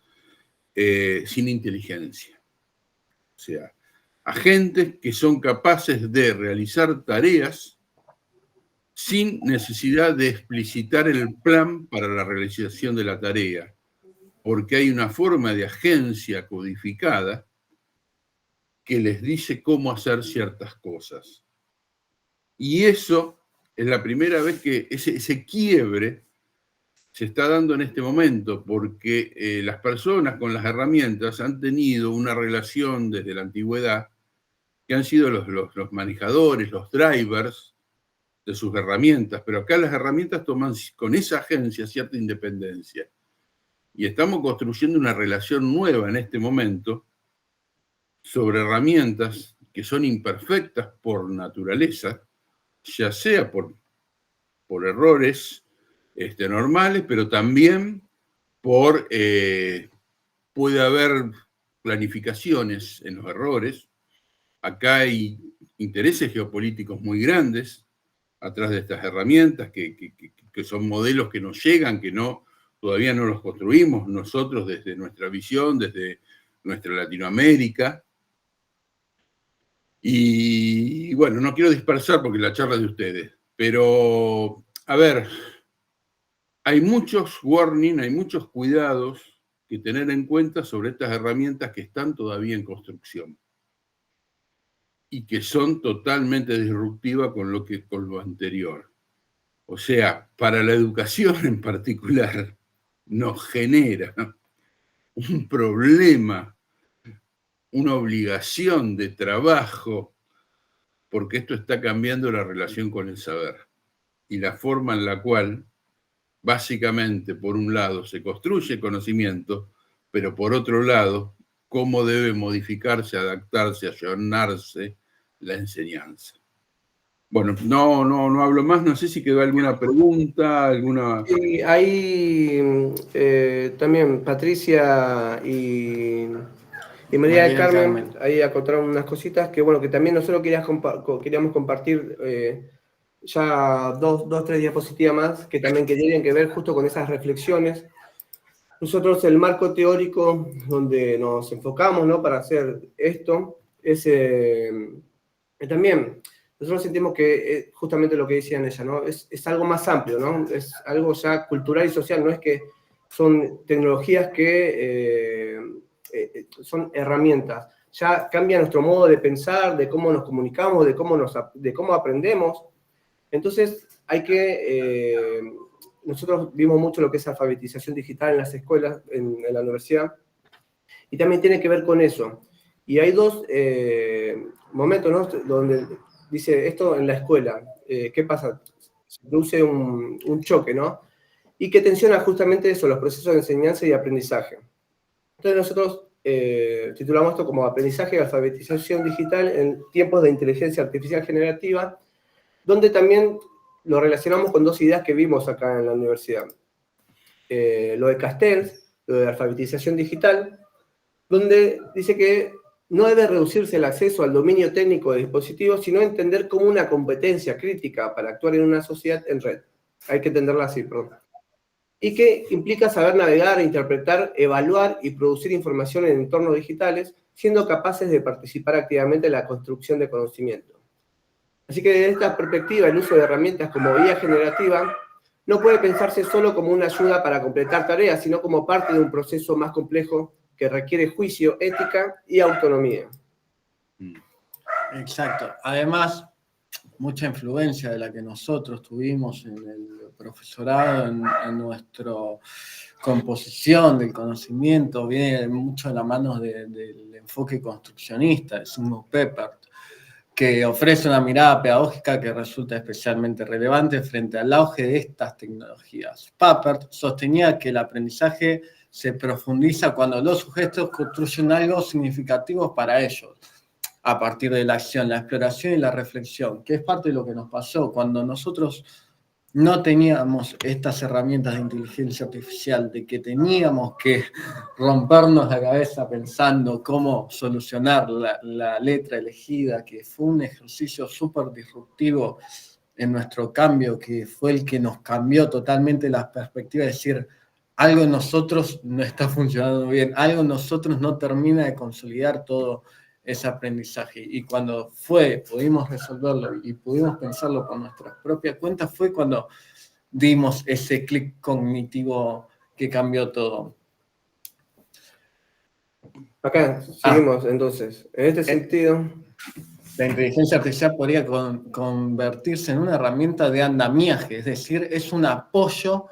sin inteligencia. O sea, agentes que son capaces de realizar tareas sin necesidad de explicitar el plan para la realización de la tarea, porque hay una forma de agencia codificada que les dice cómo hacer ciertas cosas. Y eso es la primera vez que ese quiebre se está dando en este momento, porque las personas con las herramientas han tenido una relación desde la antigüedad que han sido los manejadores, los drivers de sus herramientas, pero acá las herramientas toman con esa agencia cierta independencia. Y estamos construyendo una relación nueva en este momento sobre herramientas que son imperfectas por naturaleza, ya sea por errores normales, pero también puede haber planificaciones en los errores. Acá hay intereses geopolíticos muy grandes atrás de estas herramientas, que son modelos que nos llegan, que todavía no los construimos nosotros desde nuestra visión, desde nuestra Latinoamérica. Y bueno, no quiero dispersar porque la charla es de ustedes, pero a ver, hay muchos warning, hay muchos cuidados que tener en cuenta sobre estas herramientas que están todavía en construcción y que son totalmente disruptivas con lo anterior. O sea, para la educación en particular, nos genera un problema, una obligación de trabajo, porque esto está cambiando la relación con el saber y la forma en la cual, básicamente, por un lado, se construye conocimiento, pero por otro lado, cómo debe modificarse, adaptarse, ayornarse la enseñanza. Bueno, no hablo más, no sé si quedó alguna pregunta, alguna... Sí, ahí también Patricia y María del Carmen, ahí acotaron unas cositas que bueno, que también nosotros queríamos compartir ya dos, tres diapositivas más, que también tienen que ver justo con esas reflexiones. Nosotros el marco teórico donde nos enfocamos, ¿no?, para hacer esto es también... Nosotros sentimos que justamente lo que decían ella, ¿no? Es algo más amplio, ¿no? Es algo ya cultural y social, no es que son tecnologías que son herramientas. Ya cambia nuestro modo de pensar, de cómo nos comunicamos, de cómo aprendemos. Entonces, hay que... nosotros vimos mucho lo que es alfabetización digital en las escuelas, en la universidad, Y también tiene que ver con eso. Y hay dos momentos, ¿no?, donde dice esto en la escuela. ¿Qué pasa? Se produce un choque, ¿no? Y que tensiona justamente eso, los procesos de enseñanza y aprendizaje. Entonces nosotros titulamos esto como aprendizaje y alfabetización digital en tiempos de inteligencia artificial generativa, donde también lo relacionamos con dos ideas que vimos acá en la universidad. Lo de Castells, lo de alfabetización digital, donde dice que no debe reducirse el acceso al dominio técnico de dispositivos, sino entender como una competencia crítica para actuar en una sociedad en red. Hay que entenderla así, perdón. Y que implica saber navegar, interpretar, evaluar y producir información en entornos digitales, siendo capaces de participar activamente en la construcción de conocimiento. Así que desde esta perspectiva, el uso de herramientas como IA generativa no puede pensarse solo como una ayuda para completar tareas, sino como parte de un proceso más complejo que requiere juicio, ética y autonomía. Exacto. Además, mucha influencia de la que nosotros tuvimos en el profesorado, en nuestra composición del conocimiento, viene mucho de la mano del enfoque construccionista de Zygmunt Papert, que ofrece una mirada pedagógica que resulta especialmente relevante frente al auge de estas tecnologías. Papert sostenía que el aprendizaje se profundiza cuando los sujetos construyen algo significativo para ellos, a partir de la acción, la exploración y la reflexión, que es parte de lo que nos pasó cuando nosotros no teníamos estas herramientas de inteligencia artificial, de que teníamos que rompernos la cabeza pensando cómo solucionar la letra elegida, que fue un ejercicio súper disruptivo en nuestro cambio, que fue el que nos cambió totalmente las perspectivas, es decir, algo en nosotros no está funcionando bien, algo en nosotros no termina de consolidar todo ese aprendizaje. Y cuando pudimos resolverlo y pudimos pensarlo por nuestras propias cuentas, fue cuando dimos ese clic cognitivo que cambió todo. Acá seguimos entonces. En este sentido, la inteligencia artificial podría convertirse en una herramienta de andamiaje, es decir, es un apoyo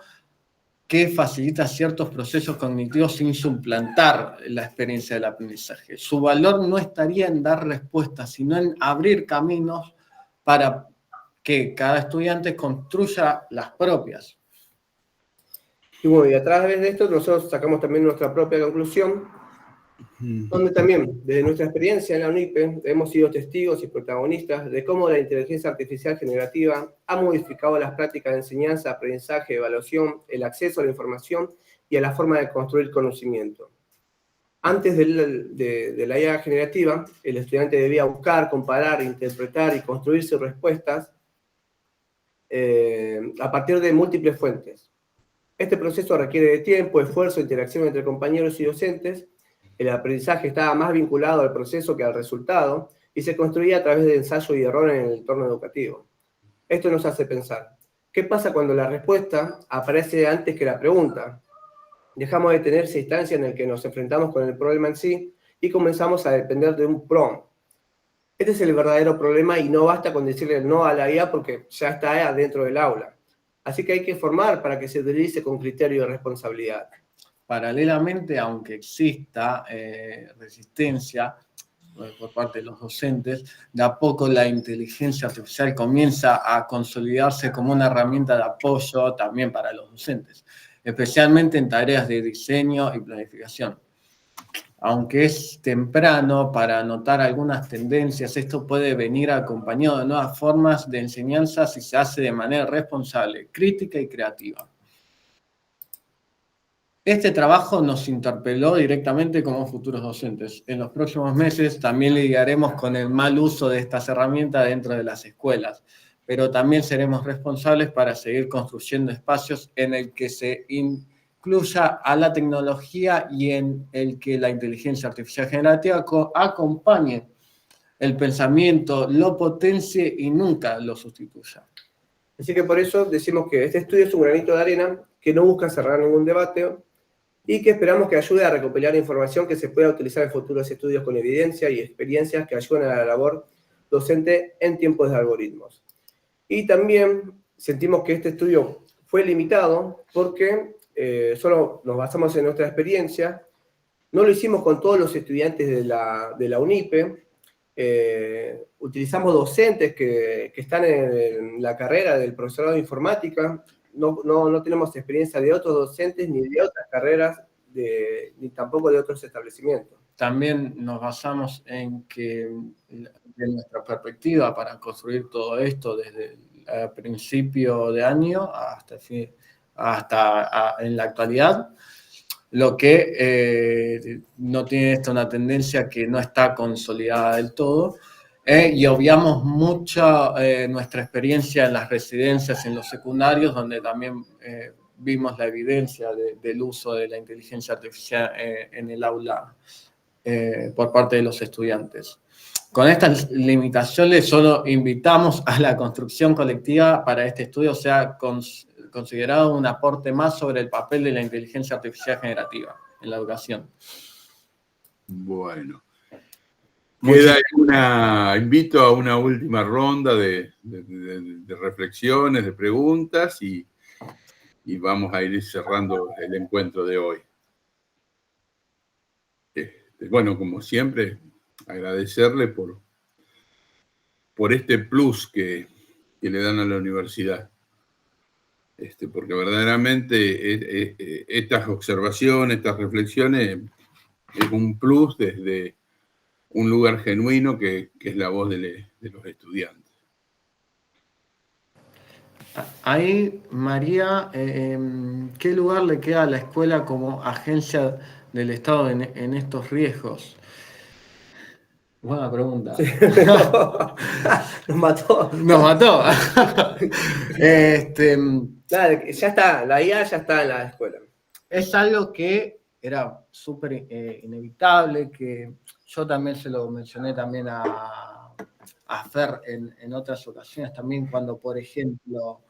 que facilita ciertos procesos cognitivos sin suplantar la experiencia del aprendizaje. Su valor no estaría en dar respuestas, sino en abrir caminos para que cada estudiante construya las propias. Y bueno, y a través de esto nosotros sacamos también nuestra propia conclusión, donde también, desde nuestra experiencia en la UNIPE, hemos sido testigos y protagonistas de cómo la inteligencia artificial generativa ha modificado las prácticas de enseñanza, aprendizaje, evaluación, el acceso a la información y a la forma de construir conocimiento. Antes de la IA generativa, el estudiante debía buscar, comparar, interpretar y construir sus respuestas a partir de múltiples fuentes. Este proceso requiere de tiempo, esfuerzo, interacción entre compañeros y docentes. El aprendizaje estaba más vinculado al proceso que al resultado y se construía a través de ensayo y error en el entorno educativo. Esto nos hace pensar, ¿qué pasa cuando la respuesta aparece antes que la pregunta? Dejamos de tener esa instancia en la que nos enfrentamos con el problema en sí y comenzamos a depender de un prompt. Este es el verdadero problema y no basta con decirle no a la IA porque ya está dentro del aula. Así que hay que formar para que se utilice con criterio de responsabilidad. Paralelamente, aunque exista resistencia por parte de los docentes, de a poco la inteligencia artificial comienza a consolidarse como una herramienta de apoyo también para los docentes, especialmente en tareas de diseño y planificación. Aunque es temprano para notar algunas tendencias, esto puede venir acompañado de nuevas formas de enseñanza si se hace de manera responsable, crítica y creativa. Este trabajo nos interpeló directamente como futuros docentes. En los próximos meses también lidiaremos con el mal uso de estas herramientas dentro de las escuelas, pero también seremos responsables para seguir construyendo espacios en el que se incluya a la tecnología y en el que la inteligencia artificial generativa acompañe el pensamiento, lo potencie y nunca lo sustituya. Así que por eso decimos que este estudio es un granito de arena que no busca cerrar ningún debate y que esperamos que ayude a recopilar información que se pueda utilizar en futuros estudios con evidencia y experiencias que ayuden a la labor docente en tiempos de algoritmos. Y también sentimos que este estudio fue limitado porque solo nos basamos en nuestra experiencia No lo hicimos con todos los estudiantes de la UNIPE. Utilizamos docentes que están en la carrera del profesorado de informática. No tenemos experiencia de otros docentes ni de otras carreras, ni tampoco de otros establecimientos. También nos basamos en que, de nuestra perspectiva, para construir todo esto desde el principio de año hasta en la actualidad, lo que no tiene esto una tendencia que no está consolidada del todo, y obviamos mucho nuestra experiencia en las residencias, en los secundarios, donde también vimos la evidencia del uso de la inteligencia artificial en el aula por parte de los estudiantes. Con estas limitaciones solo invitamos a la construcción colectiva para este estudio, sea considerado un aporte más sobre el papel de la inteligencia artificial generativa en la educación. Bueno. Invito a una última ronda de reflexiones, de preguntas y vamos a ir cerrando el encuentro de hoy. Bueno, como siempre, agradecerle por este plus que le dan a la universidad. Porque verdaderamente estas observaciones, estas reflexiones, es un plus desde un lugar genuino que es la voz de los estudiantes. Ahí, María, ¿qué lugar le queda a la escuela como agencia del Estado en estos riesgos? Buena pregunta. Sí. Nos mató. Nos mató. Nada, ya está, la IA ya está en la escuela. Es algo que era súper inevitable, que yo también se lo mencioné también a Fer en otras ocasiones también, cuando, por ejemplo,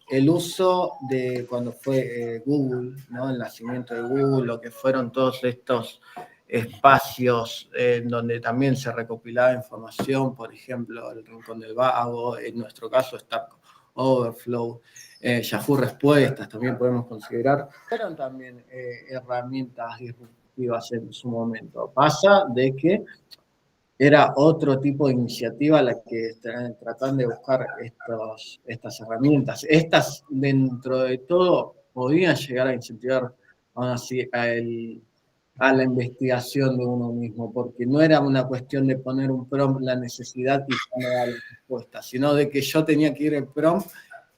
el uso de cuando fue Google, ¿no? El nacimiento de Google, lo que fueron todos estos espacios donde también se recopilaba información, por ejemplo, el Rincón del Vago, en nuestro caso Stack Overflow, Yahoo Respuestas también podemos considerar, pero también herramientas disruptivas en su momento. Pasa de que era otro tipo de iniciativa la que tratan de buscar estas herramientas. Estas, dentro de todo, podían llegar a incentivar aún así a la investigación de uno mismo, porque no era una cuestión de poner un prompt, la necesidad y dar la respuesta, sino de que yo tenía que ir al prompt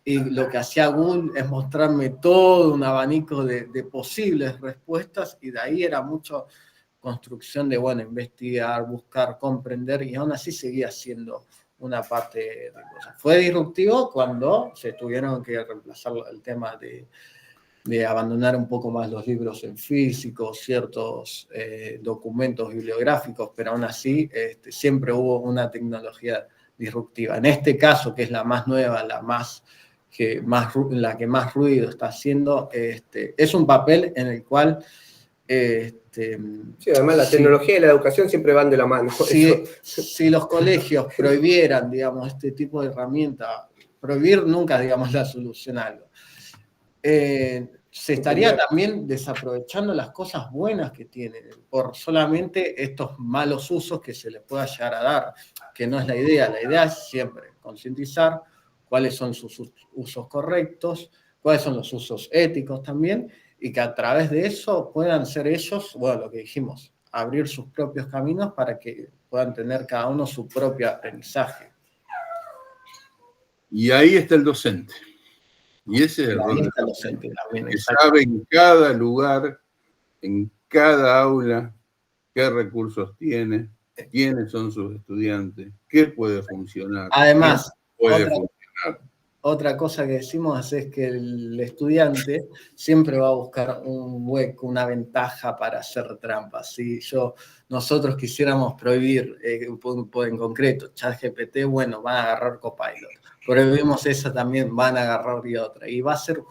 y lo que hacía Google es mostrarme todo un abanico de posibles respuestas, y de ahí era mucho construcción de, bueno, investigar, buscar, comprender, y aún así seguía siendo una parte de cosas. Fue disruptivo cuando se tuvieron que reemplazar el tema de abandonar un poco más los libros en físico, ciertos documentos bibliográficos, pero aún así siempre hubo una tecnología disruptiva. En este caso, que es la más nueva, la que más ruido está haciendo, es un papel en el cual... sí, además la tecnología y la educación siempre van de la mano. Si los colegios prohibieran, digamos, este tipo de herramientas, prohibir nunca, digamos, la solución a algo. Se estaría también desaprovechando las cosas buenas que tienen por solamente estos malos usos que se les pueda llegar a dar, que no es la idea. La idea es siempre concientizar cuáles son sus usos correctos, cuáles son los usos éticos también, y que a través de eso puedan ser ellos, bueno, lo que dijimos, abrir sus propios caminos para que puedan tener cada uno su propio aprendizaje. Y ahí está el docente. Y ese es el rol del docente también, que sabe en cada lugar, en cada aula, qué recursos tiene, quiénes son sus estudiantes, qué puede funcionar. Además, funcionar. Otra cosa que decimos es que el estudiante siempre va a buscar un hueco, una ventaja para hacer trampas. Si nosotros quisiéramos prohibir en concreto ChatGPT, bueno, van a agarrar Copilot. Prohibimos esa también, van a agarrar y otra. Y va a ser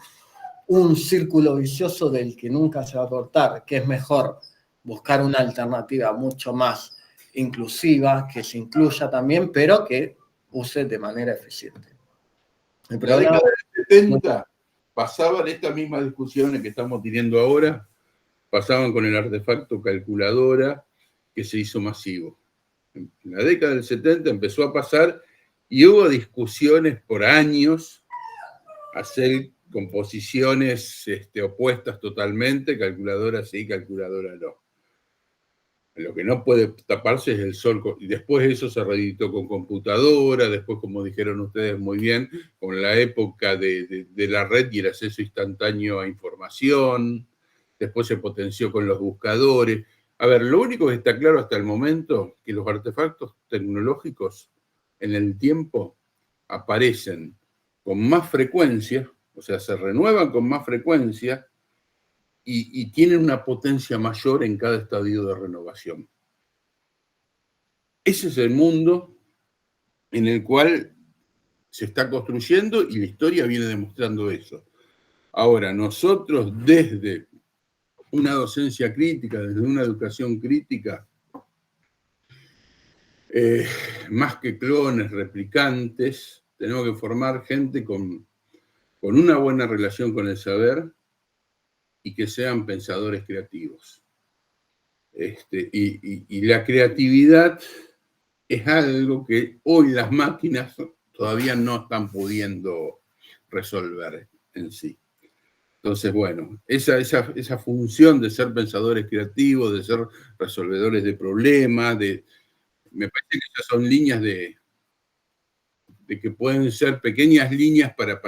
un círculo vicioso del que nunca se va a cortar, que es mejor buscar una alternativa mucho más inclusiva, que se incluya también, pero que use de manera eficiente. En la década del 70 pasaban estas mismas discusiones que estamos teniendo ahora pasaban con el artefacto calculadora que se hizo masivo. En la década del 70 empezó a pasar y hubo discusiones por años, hacer composiciones opuestas totalmente, calculadora sí, calculadora no. Lo que no puede taparse es el sol, y después eso se reeditó con computadora, después, como dijeron ustedes muy bien, con la época de la red y el acceso instantáneo a información, después se potenció con los buscadores. A ver, lo único que está claro hasta el momento, que los artefactos tecnológicos en el tiempo aparecen con más frecuencia, o sea, se renuevan con más frecuencia, y tienen una potencia mayor en cada estadio de renovación. Ese es el mundo en el cual se está construyendo y la historia viene demostrando eso. Ahora, nosotros desde una docencia crítica, desde una educación crítica, más que clones, replicantes, tenemos que formar gente con una buena relación con el saber y que sean pensadores creativos. Y la creatividad es algo que hoy las máquinas todavía no están pudiendo resolver en sí. Entonces, bueno, esa función de ser pensadores creativos, de ser resolvedores de problemas, me parece que esas son líneas de que pueden ser pequeñas líneas para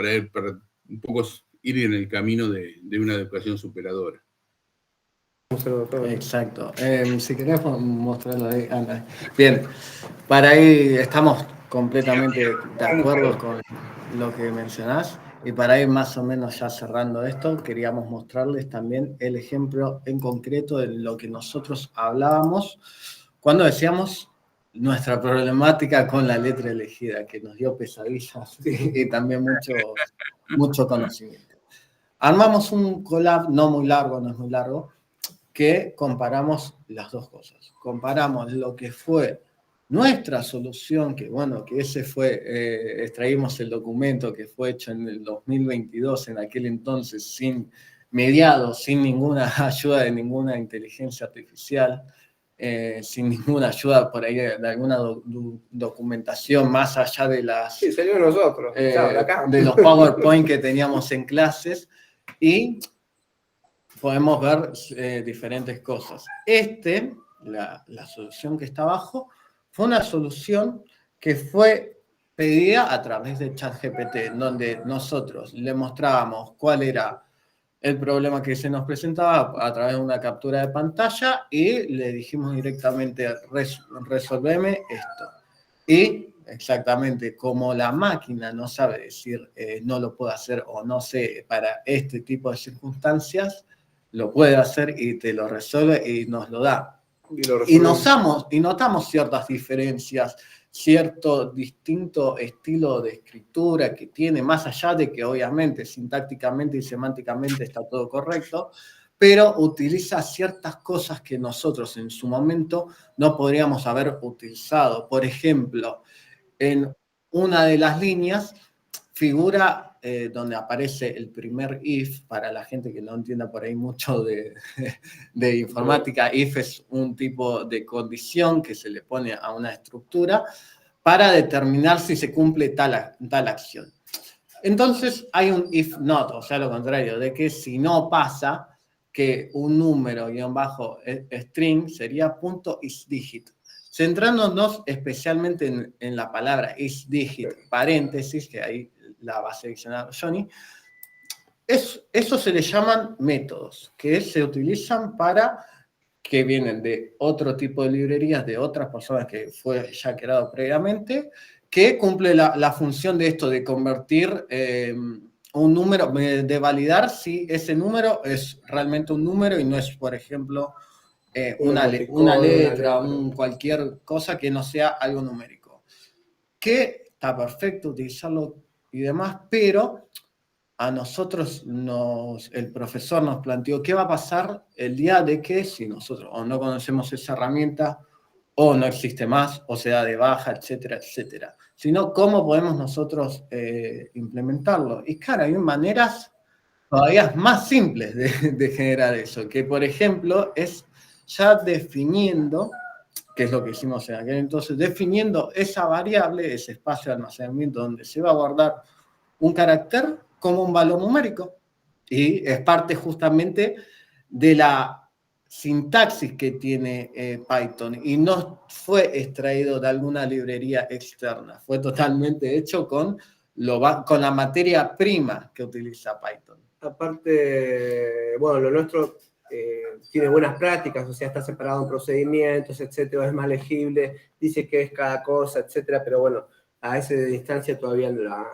un poco ir en el camino de una educación superadora. Exacto. Si querés mostrarlo ahí, Ana. Bien, para ahí estamos completamente de acuerdo con lo que mencionás. Y para ir más o menos ya cerrando esto, queríamos mostrarles también el ejemplo en concreto de lo que nosotros hablábamos cuando decíamos nuestra problemática con la letra elegida, que nos dio pesadillas y también mucho conocimiento. Armamos un collab, no es muy largo, que comparamos las dos cosas. Comparamos lo que fue nuestra solución, que bueno, que ese fue, extraímos el documento que fue hecho en el 2022, en aquel entonces, sin ninguna ayuda de ninguna inteligencia artificial, sin ninguna ayuda por ahí de alguna documentación más allá de las... Sí, salió nosotros, de los PowerPoint que teníamos en clases, y podemos ver diferentes cosas. La solución que está abajo, fue una solución que fue pedida a través de ChatGPT, donde nosotros le mostrábamos cuál era el problema que se nos presentaba a través de una captura de pantalla y le dijimos directamente, resolveme esto. Y exactamente como la máquina no sabe decir no lo puedo hacer o no sé para este tipo de circunstancias, lo puede hacer y te lo resuelve y nos lo da. Y notamos ciertas diferencias, cierto distinto estilo de escritura que tiene, más allá de que obviamente sintácticamente y semánticamente está todo correcto, pero utiliza ciertas cosas que nosotros en su momento no podríamos haber utilizado. Por ejemplo, en una de las líneas figura donde aparece el primer if, para la gente que no entienda por ahí mucho de informática, if es un tipo de condición que se le pone a una estructura para determinar si se cumple tal acción. Entonces hay un if not, o sea, lo contrario, de que si no pasa, que un número -string sería .isDigit. Centrándonos especialmente en la palabra isDigit, paréntesis, que ahí la va a seleccionar Johnny, eso se le llaman métodos, que se utilizan que vienen de otro tipo de librerías, de otras personas que fue ya creado previamente, que cumple la función de esto, de convertir un número, de validar si ese número es realmente un número y no es, por ejemplo, una letra, cualquier cosa que no sea algo numérico. Que está perfecto utilizarlo y demás, pero a nosotros el profesor nos planteó qué va a pasar el día de que si nosotros o no conocemos esa herramienta o no existe más o se da de baja, etcétera, etcétera. Sino cómo podemos nosotros implementarlo. Y claro, hay maneras todavía más simples de generar eso, que por ejemplo es ya definiendo, que es lo que hicimos en aquel entonces, definiendo esa variable, ese espacio de almacenamiento donde se va a guardar un carácter como un valor numérico. Y es parte justamente de la sintaxis que tiene Python y no fue extraído de alguna librería externa, fue totalmente hecho con la materia prima que utiliza Python. Aparte, bueno, lo nuestro tiene buenas prácticas, o sea, está separado en procedimientos, etcétera, es más legible, dice qué es cada cosa, etcétera, pero bueno, a esa distancia todavía la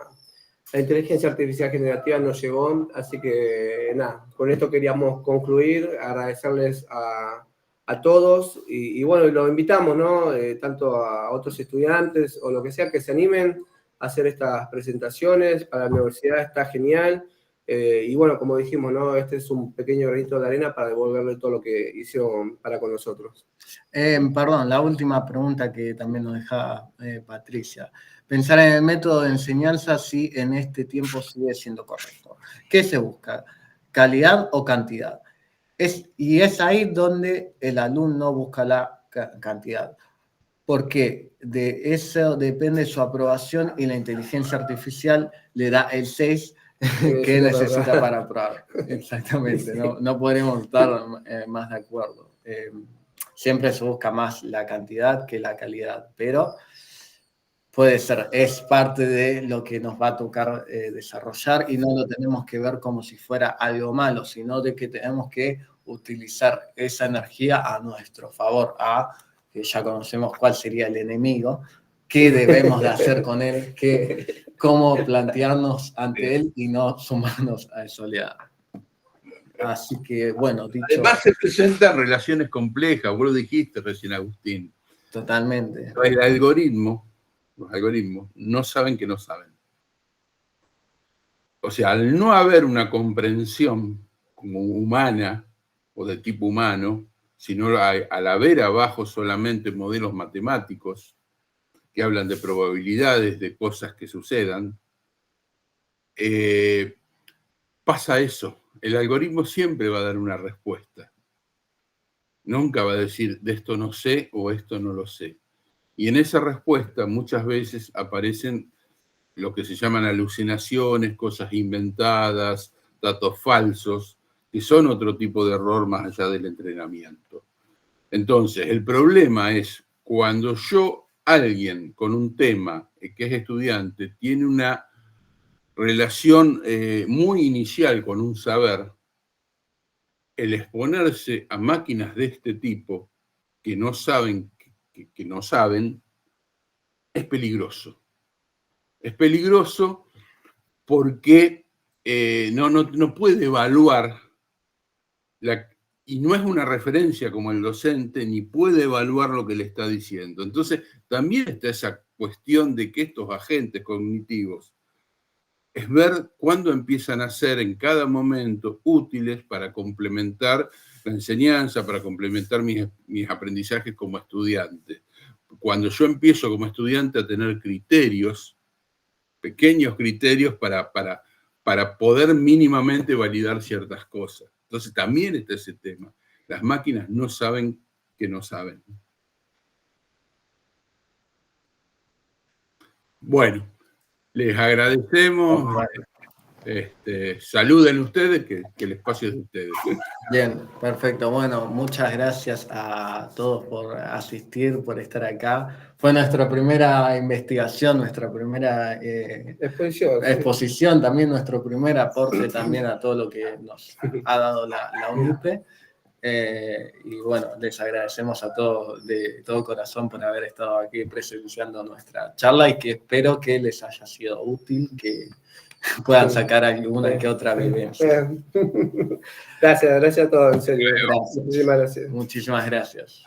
inteligencia artificial generativa no llegó, así que nada, con esto queríamos concluir, agradecerles a todos y bueno, lo invitamos, ¿no? Tanto a otros estudiantes o lo que sea, que se animen a hacer estas presentaciones para la universidad, está genial. Y bueno, como dijimos, ¿no? Este es un pequeño granito de arena para devolverle todo lo que hicieron para con nosotros. Perdón, la última pregunta que también nos deja Patricia. Pensar en el método de enseñanza si en este tiempo sigue siendo correcto. ¿Qué se busca? ¿Calidad o cantidad? Y es ahí donde el alumno busca la cantidad. Porque de eso depende su aprobación y la inteligencia artificial le da el 6 que necesita para aprobar. Exactamente, no podremos estar más de acuerdo. Siempre se busca más la cantidad que la calidad, pero puede ser, es parte de lo que nos va a tocar desarrollar y no lo tenemos que ver como si fuera algo malo, sino de que tenemos que utilizar esa energía a nuestro favor, que ya conocemos cuál sería el enemigo, qué debemos de hacer con él, cómo plantearnos ante él y no sumarnos a esa oleada. Así que, bueno, dicho... Además se presentan relaciones complejas, vos lo dijiste recién, Agustín. Totalmente. Los algoritmos no saben que no saben. O sea, al no haber una comprensión como humana o de tipo humano, sino al haber abajo solamente modelos matemáticos que hablan de probabilidades de cosas que sucedan, pasa eso. El algoritmo siempre va a dar una respuesta. Nunca va a decir, de esto no sé o esto no lo sé. Y en esa respuesta muchas veces aparecen lo que se llaman alucinaciones, cosas inventadas, datos falsos, que son otro tipo de error más allá del entrenamiento. Entonces, el problema es cuando alguien con un tema que es estudiante, tiene una relación muy inicial con un saber, el exponerse a máquinas de este tipo que no saben, que no saben, es peligroso. Es peligroso porque no puede evaluar, y no es una referencia como el docente, ni puede evaluar lo que le está diciendo. Entonces, también está esa cuestión de que estos agentes cognitivos es ver cuándo empiezan a ser en cada momento útiles para complementar la enseñanza, para complementar mis aprendizajes como estudiante. Cuando yo empiezo como estudiante a tener criterios, pequeños criterios para poder mínimamente validar ciertas cosas. Entonces también está ese tema. Las máquinas no saben que no saben. Bueno, les agradecemos. Saluden ustedes, que el espacio es de ustedes. Bien, perfecto. Bueno, muchas gracias a todos por asistir, por estar acá. Fue nuestra primera investigación, nuestra primera exposición, también nuestro primer aporte también a todo lo que nos ha dado la UNIPE. Y bueno, les agradecemos a todos de todo corazón por haber estado aquí presenciando nuestra charla y que espero que les haya sido útil, que puedan sacar alguna que otra vivencia. Gracias a todos, en serio. Gracias. Muchísimas gracias. Muchísimas gracias.